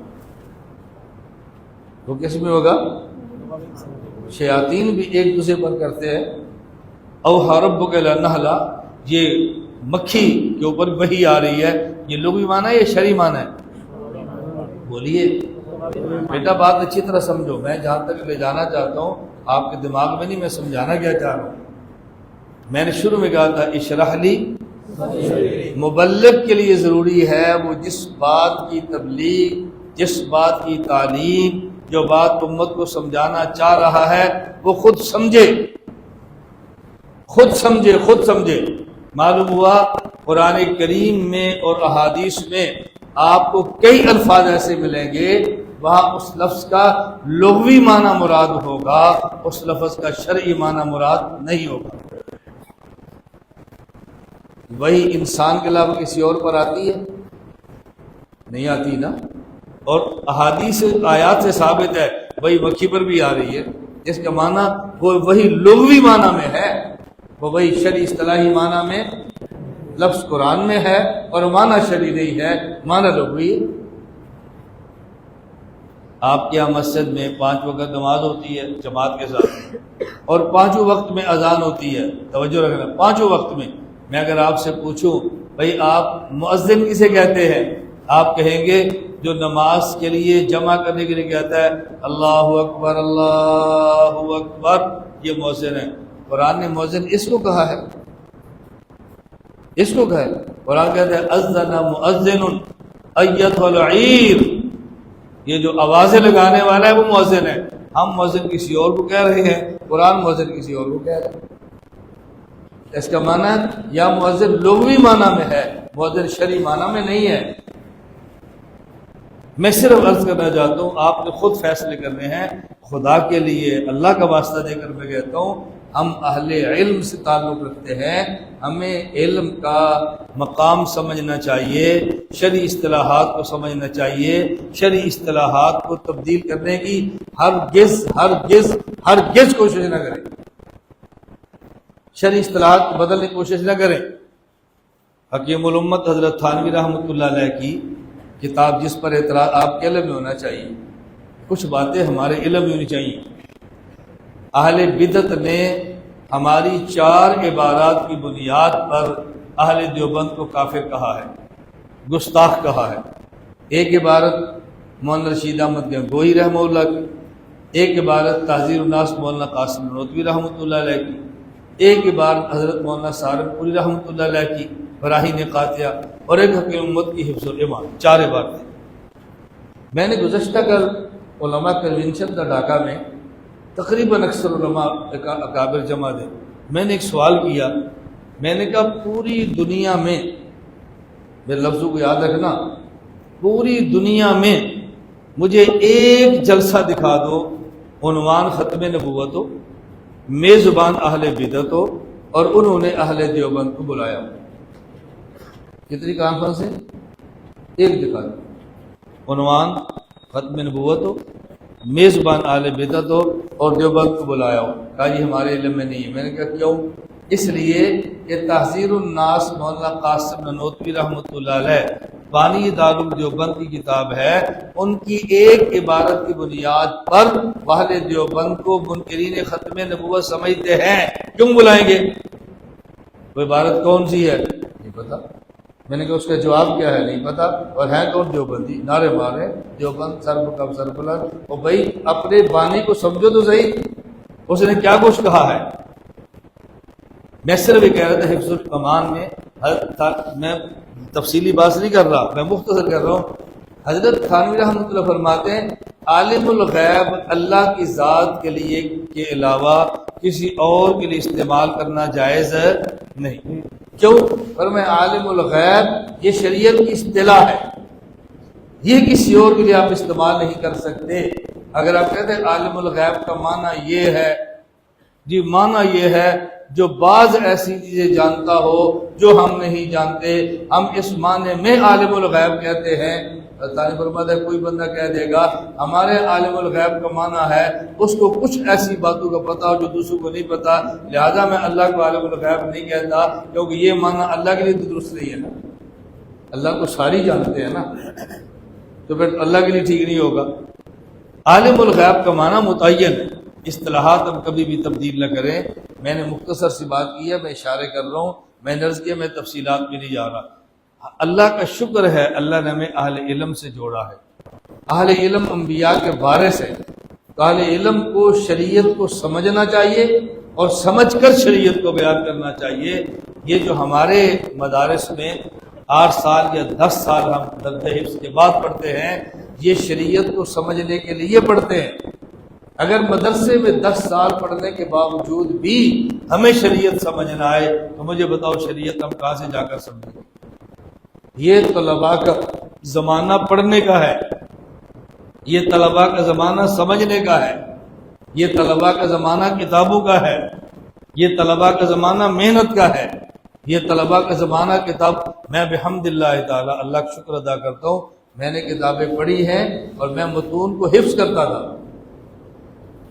وہ کس میں ہوگا؟ شیاطین بھی ایک دوسرے پر کرتے ہیں، اوحی ربک الی النحل، یہ مکھی کے اوپر وحی آ رہی ہے، یہ لغوی معنی ہے یا شرعی معنی ہے؟ بولیے بیٹا، بات اچھی طرح سمجھو، میں جہاں تک لے جانا چاہتا ہوں آپ کے دماغ میں نہیں، میں سمجھانا کیا چاہ رہا ہوں۔ میں نے شروع میں کہا تھا اشرح لی، مبلغ کے لیے ضروری ہے وہ جس بات کی تبلیغ، جس بات کی تعلیم، جو بات امت کو سمجھانا چاہ رہا ہے وہ خود سمجھے، خود سمجھے، خود سمجھے۔ معلوم ہوا قرآن کریم میں اور احادیث میں آپ کو کئی الفاظ ایسے ملیں گے وہاں اس لفظ کا لغوی معنی مراد ہوگا، اس لفظ کا شرعی معنی مراد نہیں ہوگا۔ وہی انسان کے علاوہ کسی اور پر آتی ہے؟ نہیں آتی نا۔ اور احادیث آیات سے ثابت ہے وہی مکھی پر بھی آ رہی ہے، جس کا معنی وہ وہی لغوی معنی میں ہے، وہ وہی شرعی اصطلاحی معنی میں لفظ قرآن میں ہے، اور معنی شرعی نہیں ہے، معنی لغوی۔ آپ کے یہاں مسجد میں 5 وقت نماز ہوتی ہے جماعت کے ساتھ، اور 5 وقت میں اذان ہوتی ہے، توجہ رکھنا، 5 وقت میں۔ میں اگر آپ سے پوچھوں بھائی آپ مؤذن کسے کہتے ہیں، آپ کہیں گے جو نماز کے لیے جمع کرنے کے لیے کہتا ہے اللہ اکبر اللہ اکبر، یہ مؤذن ہے۔ قرآن نے مؤذن اس کو کہا ہے، اس کو کہا ہے، قرآن کہتا ہے اذن مؤذن ایتھا العیر، یہ جو آوازیں لگانے والا ہے وہ مؤذن ہے۔ ہم مؤذن کسی اور کو کہہ رہے ہیں، قرآن مؤذن کسی اور کو کہہ رہا ہے۔ اس کا معنی ہے یا مؤذن لغوی معنی میں ہے، مؤذن شرعی معنی میں نہیں ہے۔ میں صرف عرض کرنا چاہتا ہوں آپ نے خود فیصلے کرنے ہیں، خدا کے لیے اللہ کا واسطہ دے کر میں کہتا ہوں ہم اہل علم سے تعلق رکھتے ہیں، ہمیں علم کا مقام سمجھنا چاہیے، شرعی اصطلاحات کو سمجھنا چاہیے، شرعی اصطلاحات کو تبدیل کرنے کی ہرگز کوشش نہ کریں، شرعی اصطلاحات کو بدلنے کی کوشش نہ کریں۔ حکیم الامت حضرت تھانوی رحمۃ اللہ علیہ کی کتاب جس پر اعتراض آپ کے علم میں ہونا چاہیے، کچھ باتیں ہمارے علم میں ہونی چاہیے۔ اہل بدعت نے ہماری 4 عبارات کی بنیاد پر اہل دیوبند کو کافر کہا ہے، گستاخ کہا ہے۔ ایک عبارت مولانا رشید احمد گنگوہی رحمہ اللہ کی، ایک عبارت تحذیر الناس مولانا قاسم نانوتوی رحمۃ اللہ علیہ کی، ایک عبارت حضرت مولانا سہارنپوری رحمۃ اللہ علیہ کی براہین قاطعہ، اور ایک حکیم امت کی حفظ الایمان، 4 عبارتیں۔ میں نے گزشتہ کل علماء کنونشن تھا ڈھاکہ میں، تقریباً اکثر علماء اکابر جمع تھے۔ میں نے ایک سوال کیا، میں نے کہا پوری دنیا میں، میرے لفظوں کو یاد رکھنا، پوری دنیا میں مجھے ایک جلسہ دکھا دو عنوان ختم نبوت ہو، میزبان اہل بدعت ہو، اور انہوں نے اہل دیوبند کو بلایا ہو۔ کتنی کانفرنس ہے؟ ایک دکھا دو، عنوان ختم نبوت ہو، میزبان اہل بدعت ہو، اور دیوبند کو بلایا ہو۔ کہا جی ہمارے علم میں نہیں ہے۔ میں نے کہا کیوں؟ اس لیے کہ تحذیر الناس مولانا قاسم نانوتوی رحمۃ اللہ علیہ بانی دارالعلوم دیوبند کی کتاب ہے، ان کی ایک عبارت کی بنیاد پر اہل دیوبند کو منکرین ختم نبوت سمجھتے ہیں، کیوں بلائیں گے؟ وہ عبارت کون سی ہے؟ نہیں پتا۔ میں نے کہا اس کا جواب کیا ہے؟ نہیں پتا۔ اور ہیں کون؟ دیوبندی، نعرے مارے دیوبند سر بکم سر بلند۔ اور بھائی اپنے بانی کو سمجھو تو صحیح، اس نے کیا کچھ کہا ہے۔ میں صرف یہ کہہ رہا تھا حفظ الایمان میں، میں تفصیلی بات نہیں کر رہا، میں مختصر کر رہا ہوں۔ حضرت تھانوی رحمۃ اللہ فرماتے ہیں عالم الغیب اللہ کی ذات کے لیے کے علاوہ کسی اور کے لیے استعمال کرنا جائز نہیں۔ کیوں؟ فرمایا عالم الغیب یہ شریعت کی اصطلاح ہے، یہ کسی اور کے لیے آپ استعمال نہیں کر سکتے۔ اگر آپ کہتے ہیں عالم الغیب کا معنی یہ ہے، جی معنی یہ ہے جو بعض ایسی چیزیں جانتا ہو جو ہم نہیں جانتے، ہم اس معنی میں عالم الغیب کہتے ہیں۔ تعلیم فرماتا ہے کوئی بندہ کہہ دے گا ہمارے عالم الغیب کا معنی ہے اس کو کچھ ایسی باتوں کا پتہ ہو جو دوسروں کو نہیں پتا، لہذا میں اللہ کو عالم الغیب نہیں کہتا، کیونکہ یہ معنی اللہ کے لیے تو درست نہیں ہے نا، اللہ کو ساری جانتے ہیں نا، تو پھر اللہ کے لیے ٹھیک نہیں ہوگا۔ عالم الغیب کا معنی متعین ہے، اصطلاحات ہم کبھی بھی تبدیل نہ کریں۔ میں نے مختصر سی بات کی ہے، میں اشارے کر رہا ہوں، میں نے عرض کیا میں تفصیلات میں نہیں جا رہا۔ اللہ کا شکر ہے اللہ نے ہمیں اہل علم سے جوڑا ہے، اہل علم انبیاء کے وارث ہے، تو اہل علم کو شریعت کو سمجھنا چاہیے اور سمجھ کر شریعت کو بیان کرنا چاہیے۔ یہ جو ہمارے مدارس میں 8 سال یا 10 سال ہم درجہ حفظ کے بعد پڑھتے ہیں، یہ شریعت کو سمجھنے کے لیے پڑھتے ہیں۔ اگر مدرسے میں 10 سال پڑھنے کے باوجود بھی ہمیں شریعت سمجھنا آئے تو مجھے بتاؤ شریعت ہم کہاں سے جا کر سمجھیں گے؟ یہ طلباء کا زمانہ پڑھنے کا ہے، یہ طلباء کا زمانہ سمجھنے کا ہے، یہ طلباء کا زمانہ کتابوں کا ہے، یہ طلباء کا زمانہ محنت کا ہے، یہ طلباء کا زمانہ کتاب۔ میں بحمد اللہ تعالی اللہ کا شکر ادا کرتا ہوں، میں نے کتابیں پڑھی ہیں اور میں متون کو حفظ کرتا تھا،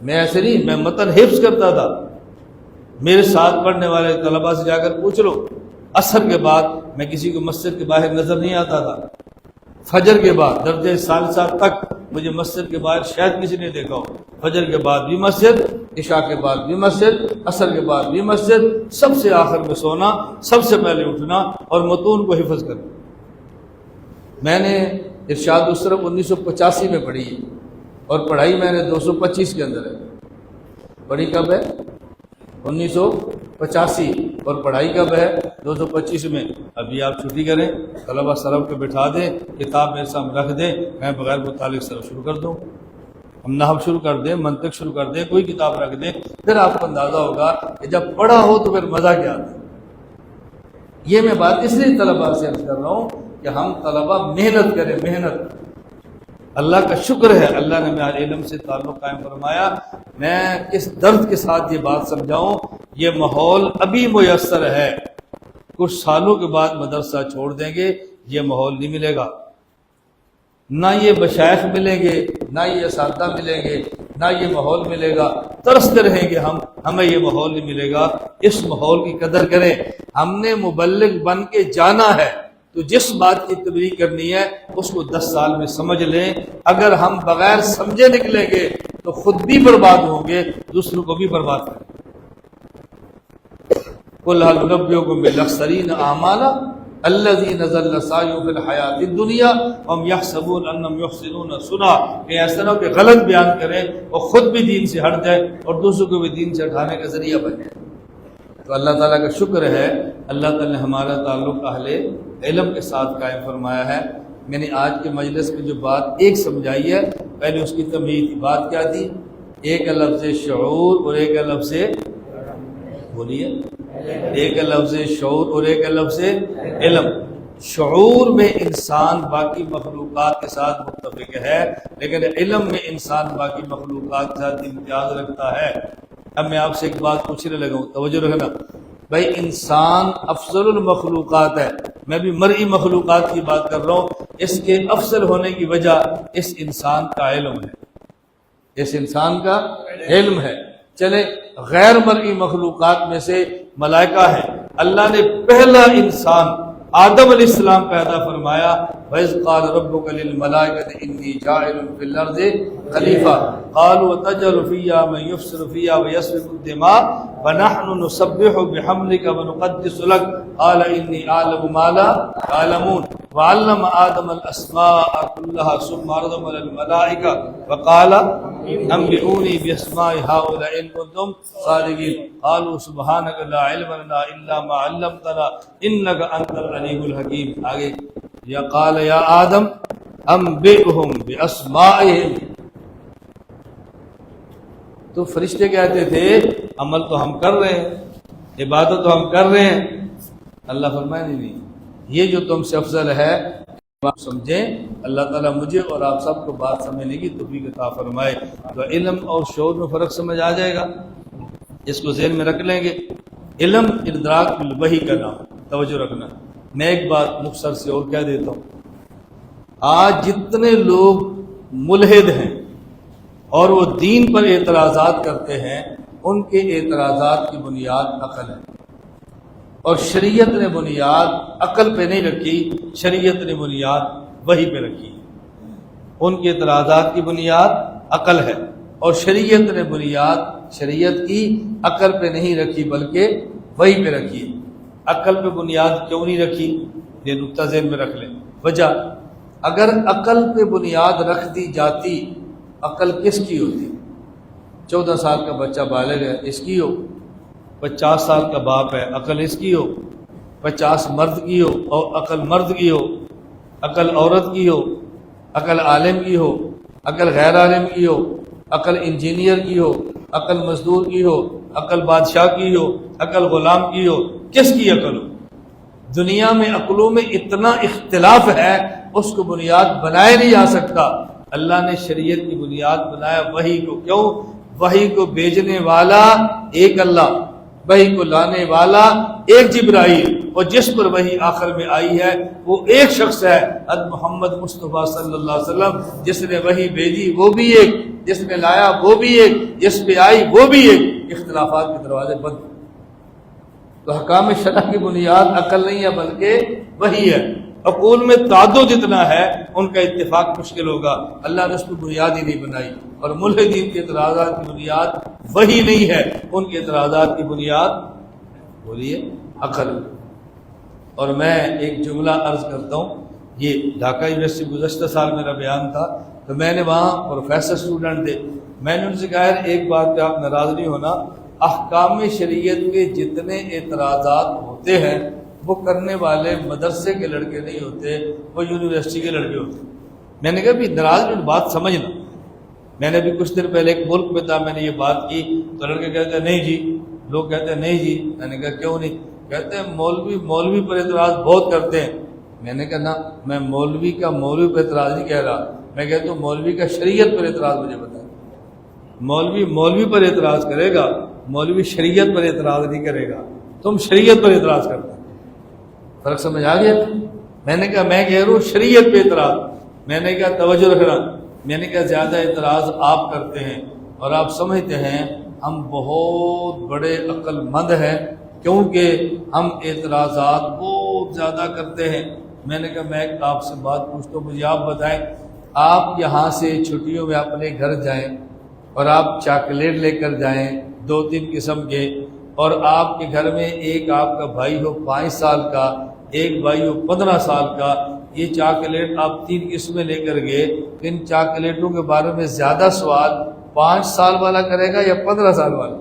میں ایسے نہیں، میں متن حفظ کرتا تھا۔ میرے ساتھ پڑھنے والے طلباء سے جا کر پوچھ لو، عصر کے بعد میں کسی کو مسجد کے باہر نظر نہیں آتا تھا، فجر کے بعد درجہ ثالثہ تک مجھے مسجد کے باہر شاید کسی نے دیکھا ہو، فجر کے بعد بھی مسجد، عشاء کے بعد بھی مسجد، عصر کے بعد بھی مسجد، سب سے آخر میں سونا، سب سے پہلے اٹھنا اور متون کو حفظ کرنا۔ میں نے ارشاد الصرف 1985 میں پڑھی ہے اور پڑھائی میں نے 225 کے اندر ہے۔ پڑھی کب ہے؟ 1985، اور پڑھائی کب ہے؟ 225 میں۔ ابھی آپ چھٹی کریں، طلبہ سرف پہ بٹھا دیں، کتاب میرے سامنے رکھ دیں، میں بغیر متعلق سرف شروع کر دوں، ہم نحو شروع کر دیں، منطق شروع کر دیں، کوئی کتاب رکھ دیں، پھر آپ کو اندازہ ہوگا کہ جب پڑھا ہو تو پھر مزہ کیا آتا ہے۔ یہ میں بات اس لیے طلبہ سے عرض کر رہا ہوں کہ ہم طلبہ محنت کریں، محنت اللہ کا شکر ہے اللہ نے میرے علم سے تعلق قائم فرمایا. میں کس درد کے ساتھ یہ بات سمجھاؤں، یہ ماحول ابھی میسر ہے، کچھ سالوں کے بعد مدرسہ چھوڑ دیں گے یہ ماحول نہیں ملے گا، نہ یہ مشائخ ملیں گے، نہ یہ اساتذہ ملیں گے، نہ یہ ماحول ملے گا. ترستے رہیں گے ہمیں یہ ماحول نہیں ملے گا. اس ماحول کی قدر کریں. ہم نے مبلغ بن کے جانا ہے تو جس بات کی تبلیغ کرنی ہے اس کو 10 سال میں سمجھ لیں. اگر ہم بغیر سمجھے نکلیں گے تو خود بھی برباد ہوں گے، دوسروں کو بھی برباد کریں گے. قُلْ هَلْ نُنَبِّئُكُم بِالْأَخْسَرِينَ أَعْمَالًا الَّذِينَ ضَلَّ سَعْيُهُمْ فِي الْحَيَاةِ الدُّنْيَا وَهُمْ يَحْسَبُونَ أَنَّهُمْ يُحْسِنُونَ صُنْعًا. کہ ایسا نہ ہو کہ غلط بیان کریں اور خود بھی دین سے ہٹ جائے اور دوسروں کو بھی دین سے ہٹانے کا ذریعہ بن جائے. تو اللہ تعالیٰ کا شکر ہے اللہ تعالیٰ نے ہمارا تعلق اہل علم کے ساتھ قائم فرمایا ہے. میں نے آج کے مجلس میں جو بات ایک سمجھائی ہے پہلے اس کی تمہید تھی. بات کیا تھی؟ ایک لفظ شعور اور ایک لفظ بولیے ایک لفظ شعور اور ایک لفظ علم. شعور میں انسان باقی مخلوقات کے ساتھ متفق ہے، لیکن علم میں انسان باقی مخلوقات کے ساتھ امتیاز رکھتا ہے. اب میں آپ سے ایک بات پوچھنے لگا ہوں، توجہ رکھنا بھائی. انسان افضل المخلوقات ہے، میں بھی مرئی مخلوقات کی بات کر رہا ہوں. اس کے افضل ہونے کی وجہ اس انسان کا علم ہے، اس انسان کا علم ہے. چلے غیر مرئی مخلوقات میں سے ملائکہ ہے. اللہ نے پہلا انسان آدم علیہ السلام پیدا فرمایا. وَإِذْ قَالَ رَبُّكَ لِلْمَلَائِكَةِ إِنِّي جَاعِلٌ فِي الْأَرْضِ خَلِيفَةً قَالُوا أَتَجْعَلُ فِيهَا مَن يُفْسِدُ فِيهَا وَيَسْفِكُ الدِّمَاءَ وَنَحْنُ نُسَبِّحُ بِحَمْدِكَ وَنُقَدِّسُ لَكَ قَالَ إِنِّي أَعْلَمُ مَا لَا تَعْلَمُونَ وَعَلَّمَ آدَمَ الْأَسْمَاءَ كُلَّهَا ثُمَّ عَرَضَهُمْ عَلَى الْمَلَائِكَةِ وَقَالَ أَنبِئُونِي بِأَسْمَاءِ هَؤُلَاءِ إِن كُنتُمْ صَادِقِينَ قَالُوا سُبْحَانَكَ لَا عِلْمَ لَنَا إِلَّا مَا عَلَّمْتَنَا إِنَّكَ أَنتَ الْعَلِيمُ الْحَكِيمُ. آگے یا قال یا آدم انبئہم باسمائہم. تو فرشتے کہتے تھے عمل تو ہم کر رہے ہیں، عبادت تو ہم کر رہے ہیں. اللہ فرمائے نہیں، یہ جو تم سے افضل ہے آپ سمجھیں. اللہ تعالیٰ مجھے اور آپ سب کو بات سمجھنے کی توفیق عطا فرمائے. تو علم اور شعور میں فرق سمجھ آ جائے گا، اس کو ذہن میں رکھ لیں گے. علم ادراک بالوحی کا نام، توجہ رکھنا. میں ایک بات مختصر سے اور کہہ دیتا ہوں. آج جتنے لوگ ملحد ہیں اور وہ دین پر اعتراضات کرتے ہیں، ان کے اعتراضات کی بنیاد عقل ہے، اور شریعت نے بنیاد عقل پہ نہیں رکھی، شریعت نے بنیاد وحی پہ رکھی. ان کے اعتراضات کی بنیاد عقل ہے اور شریعت نے بنیاد شریعت کی عقل پہ نہیں رکھی بلکہ وحی پہ رکھی. عقل پہ بنیاد کیوں نہیں رکھی؟ یہ نقطہ ذہن میں رکھ لیں. وجہ، اگر عقل پہ بنیاد رکھ دی جاتی، عقل کس کی ہوتی؟ 14 سال کا بچہ بالغ ہے، اس کی ہو. 50 سال کا باپ ہے، عقل اس کی ہو. 50 مرد کی ہو اور عقل مرد کی ہو. عقل عورت کی ہو، عقل عالم کی ہو، عقل غیر عالم کی ہو، عقل انجینئر کی ہو، عقل مزدور کی ہو، عقل بادشاہ کی ہو، عقل غلام کی ہو. کس کی عقل ہو؟ دنیا میں عقلوں میں اتنا اختلاف ہے، اس کو بنیاد بنایا نہیں جا سکتا. اللہ نے شریعت کی بنیاد بنایا وحی کو. کیوں؟ وحی کو بھیجنے والا ایک اللہ، وحی کو لانے والا ایک جبرائیل، اور جس پر وحی آخر میں آئی ہے وہ ایک شخص ہے، محمد مصطفیٰ صلی اللہ علیہ وسلم. جس نے وحی بھیجی وہ بھی ایک، جس نے لایا وہ بھی ایک، جس پہ آئی وہ بھی ایک. اختلافات کے دروازے بند. تو حکام شرع کی بنیاد عقل نہیں ہے بلکہ وحی ہے. عقول میں تعدد جتنا ہے ان کا اتفاق مشکل ہوگا. اللہ نے اس کو بنیاد ہی نہیں بنائی. اور ملحدین کے اعتراضات کی بنیاد وحی نہیں ہے، ان کے اعتراضات کی بنیاد بولیے عقل. اور میں ایک جملہ عرض کرتا ہوں. یہ ڈھاکہ یونیورسٹی گزشتہ سال میرا بیان تھا، تو میں نے وہاں پروفیسر اسٹوڈنٹ تھے، میں نے ان سے کہا ایک بات پہ آپ ناراض نہیں ہونا، احکام شریعت کے جتنے اعتراضات ہوتے ہیں وہ کرنے والے مدرسے کے لڑکے نہیں ہوتے، وہ یونیورسٹی کے لڑکے ہوتے. میں نے کہا بھی ناراض بات سمجھنا. میں نے بھی کچھ دن پہلے ایک ملک میں تھا، میں نے یہ بات کی تو لڑکے کہتے ہیں نہیں جی، لوگ کہتے ہیں نہیں جی. میں نے کہا کیوں نہیں؟ کہتے ہیں مولوی پر اعتراض بہت کرتے ہیں. میں نے کہا نا، میں مولوی پر اعتراض نہیں کہہ رہا، میں کہتا ہوں مولوی کا شریعت پر اعتراض مجھے بتائیں۔ مولوی پر اعتراض کرے گا، مولوی شریعت پر اعتراض نہیں کرے گا، تم شریعت پر اعتراض کرتا ہے۔ فرق سمجھ آ گیا؟ میں نے کہا میں کہہ رہا ہوں شریعت پہ اعتراض۔ میں نے کہا توجہ رکھنا، میں نے کہا زیادہ اعتراض آپ کرتے ہیں اور آپ سمجھتے ہیں ہم بہت بڑے عقل مند ہیں کیونکہ ہم اعتراضات بہت زیادہ کرتے ہیں۔ میں نے کہا میں آپ سے بات پوچھتا ہوں، مجھے آپ بتائیں، آپ یہاں سے چھٹیوں میں اپنے گھر جائیں اور آپ چاکلیٹ لے کر جائیں 2-3 قسم کے، اور آپ کے گھر میں ایک آپ کا بھائی ہو 5 سال کا، ایک بھائی ہو 15 سال کا، یہ چاکلیٹ آپ 3 قسمیں لے کر گئے، ان چاکلیٹوں کے بارے میں زیادہ سوال 5 سال والا کرے گا یا 15 سال والا؟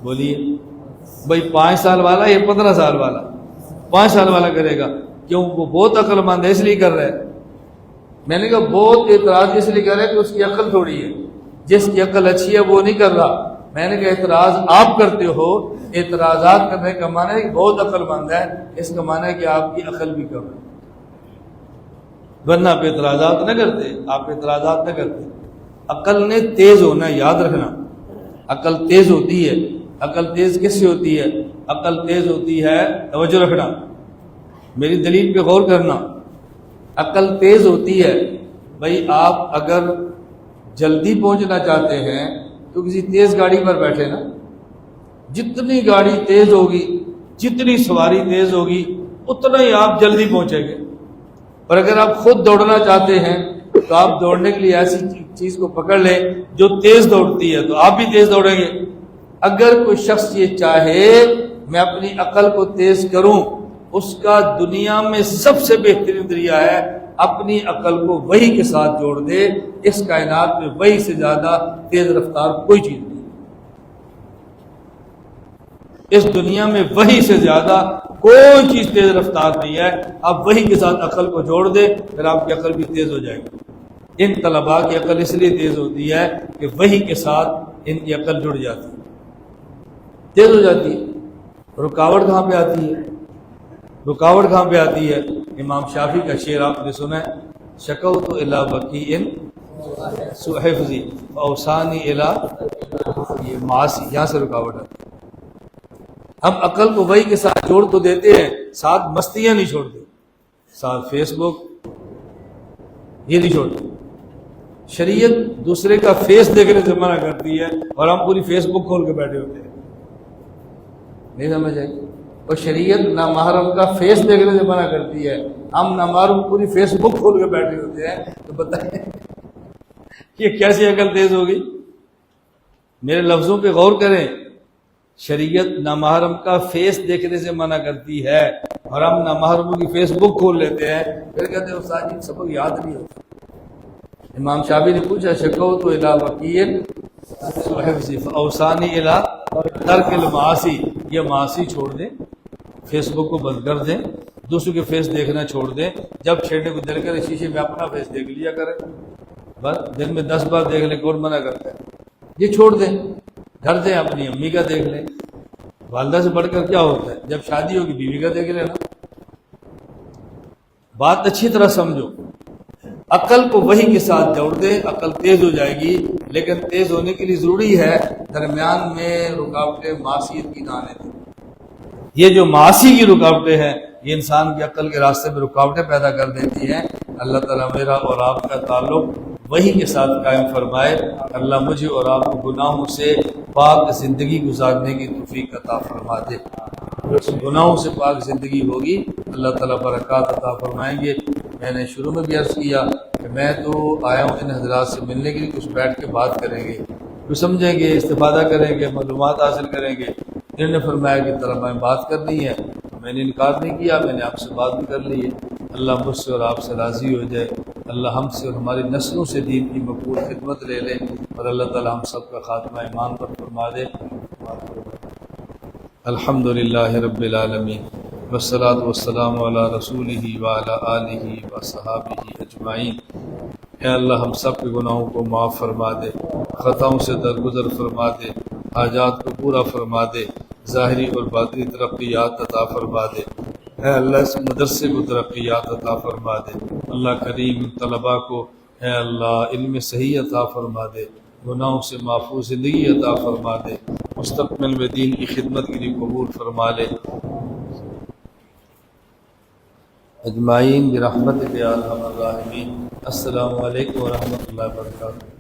بولیے بھائی، 5 سال والا یا 15 سال والا؟ 5 سال والا کرے گا، کیوں؟ وہ بہت عقل مند ہے اس لیے کر رہا ہے۔ میں نے کہا بہت اعتراض اس لیے کر رہا ہے کہ اس کی عقل تھوڑی ہے، جس کی عقل اچھی ہے وہ نہیں کر رہا۔ میں نے کہا اعتراض آپ کرتے ہو، اعتراضات کرنے کا معنی ہے کہ بہت عقل مند ہے، اس کا معنی ہے کہ آپ کی عقل بھی کم ہے، ورنہ آپ اعتراضات نہ کرتے، آپ اعتراضات نہ کرتے۔ عقل نے تیز ہونا، یاد رکھنا، عقل تیز ہوتی ہے۔ عقل تیز کس سے ہوتی ہے؟ عقل تیز ہوتی ہے، توجہ رکھنا، میری دلیل پہ غور کرنا۔ عقل تیز ہوتی ہے بھائی، آپ اگر جلدی پہنچنا چاہتے ہیں تو کسی تیز گاڑی پر بیٹھے نا، جتنی گاڑی تیز ہوگی، جتنی سواری تیز ہوگی، اتنا ہی آپ جلدی پہنچیں گے۔ اور اگر آپ خود دوڑنا چاہتے ہیں تو آپ دوڑنے کے لیے ایسی چیز کو پکڑ لیں جو تیز دوڑتی ہے، تو آپ بھی تیز دوڑیں گے۔ اگر کوئی شخص یہ چاہے میں اپنی عقل کو تیز کروں، اس کا دنیا میں سب سے بہترین ذریعہ ہے اپنی عقل کو وحی کے ساتھ جوڑ دے۔ اس کائنات میں وحی سے زیادہ تیز رفتار کوئی چیز نہیں، اس دنیا میں وحی سے زیادہ کوئی چیز تیز رفتار نہیں ہے۔ آپ وحی کے ساتھ عقل کو جوڑ دے، پھر آپ کی عقل بھی تیز ہو جائے گی۔ ان طلباء کی عقل اس لیے تیز ہوتی ہے کہ وحی کے ساتھ ان کی عقل جڑ جاتی ہے، تیز ہو جاتی ہے۔ رکاوٹ کہاں پہ آتی ہے؟ رکاوٹ کہاں پہ آتی ہے؟ امام شافعی کا شعر آپ نے سنا ہے، شکوت الی وکیع سوء حفظی فاوصانی الی، یہ معاصی، یہاں سے رکاوٹ آتی ہے۔ ہم عقل کو وحی کے ساتھ جوڑ تو دیتے ہیں، ساتھ مستیاں نہیں چھوڑتے، ساتھ فیس بک یہ نہیں چھوڑتے۔ شریعت دوسرے کا فیس دیکھنے سے منع کرتی ہے اور ہم پوری فیس بک کھول کے بیٹھے ہوتے ہیں، نہیں سمجھ آئی؟ اور شریعت نامحرم کا فیس دیکھنے سے منع کرتی ہے، ہم نامحرم پوری فیس بک کھول کے بیٹھے ہوتے ہیں۔ تو بتائیں یہ کیسی عقل تیز ہوگی؟ میرے لفظوں پہ غور کریں، شریعت نامحرم کا فیس دیکھنے سے منع کرتی ہے اور ہم نامحرموں کی فیس بک کھول لیتے ہیں، پھر کہتے ہیں استاد جی سبق یاد نہیں ہوتا۔ امام شافعی نے پوچھا شکوت الی وکیع سوء حفظی فاوصانی الی ترک المعاصی، یہ معاصی چھوڑ دیں، فیس بک کو بند کر دیں، دوسروں کے فیس دیکھنا چھوڑ دیں، جب چھیڑنے کو دل کرے شیشے میں اپنا فیس دیکھ لیا کریں، بس دن میں 10 بار دیکھ لیں، کون منع کرتا ہے؟ یہ چھوڑ دیں، گھر دیں اپنی امی کا دیکھ لیں، والدہ سے بڑھ کر کیا ہوتا ہے؟ جب شادی ہوگی بیوی کا دیکھ لینا۔ بات اچھی طرح سمجھو، عقل کو وحی کے ساتھ جوڑ دے، عقل تیز ہو جائے گی، لیکن تیز ہونے کے لیے ضروری ہے درمیان میں رکاوٹیں معصیت کی نہ آنے دیں۔ یہ جو معاصی کی رکاوٹیں ہیں یہ انسان کی عقل کے راستے میں رکاوٹیں پیدا کر دیتی ہیں۔ اللہ تعالیٰ میرا اور آپ کا تعلق وحی کے ساتھ قائم فرمائے۔ اللہ مجھے اور آپ کو گناہوں سے پاک زندگی گزارنے کی توفیق عطا فرما دے۔ گناہوں سے پاک زندگی ہوگی، اللہ تعالیٰ برکات عطا فرمائیں گے۔ میں نے شروع میں بھی عرض کیا کہ میں تو آیا ہوں ان حضرات سے ملنے کے لیے، کچھ بیٹھ کے بات کریں گے، کچھ سمجھیں گے، استفادہ کریں گے، معلومات حاصل کریں گے۔ انہوں نے فرمایا کہ طرح میں بات کرنی ہے، میں نے انکار نہیں کیا، میں نے آپ سے بات بھی کر لی ہے۔ اللہ مجھ سے اور آپ سے راضی ہو جائے، اللہ ہم سے اور ہماری نسلوں سے دین کی مقبول خدمت لے لے، اور اللہ تعالی ہم سب کا خاتمہ ایمان پر فرما دے۔ الحمدللہ رب العالمین والصلاة والسلام علی رسولہ وعلی آلہ وصحابہ اجمعین۔ اے اللہ ہم سب کے گناہوں کو معاف فرما دے، خطاؤں سے درگزر فرما دے، حاجات کو پورا فرما دے، ظاہری اور باطنی ترقیات عطا فرما دے۔ اے اللہ اس مدرسے کو ترقیات عطا فرما دے، اللہ کریم طلباء کو اے اللہ علم صحیح عطا فرما دے، گناہوں سے محفوظ زندگی عطا فرما دے، مستقبل میں دین کی خدمت کے لیے قبول فرما لے اجمعین برحمتک یا ارحم الراحمین۔ السلام علیکم ورحمۃ اللہ وبرکاتہ۔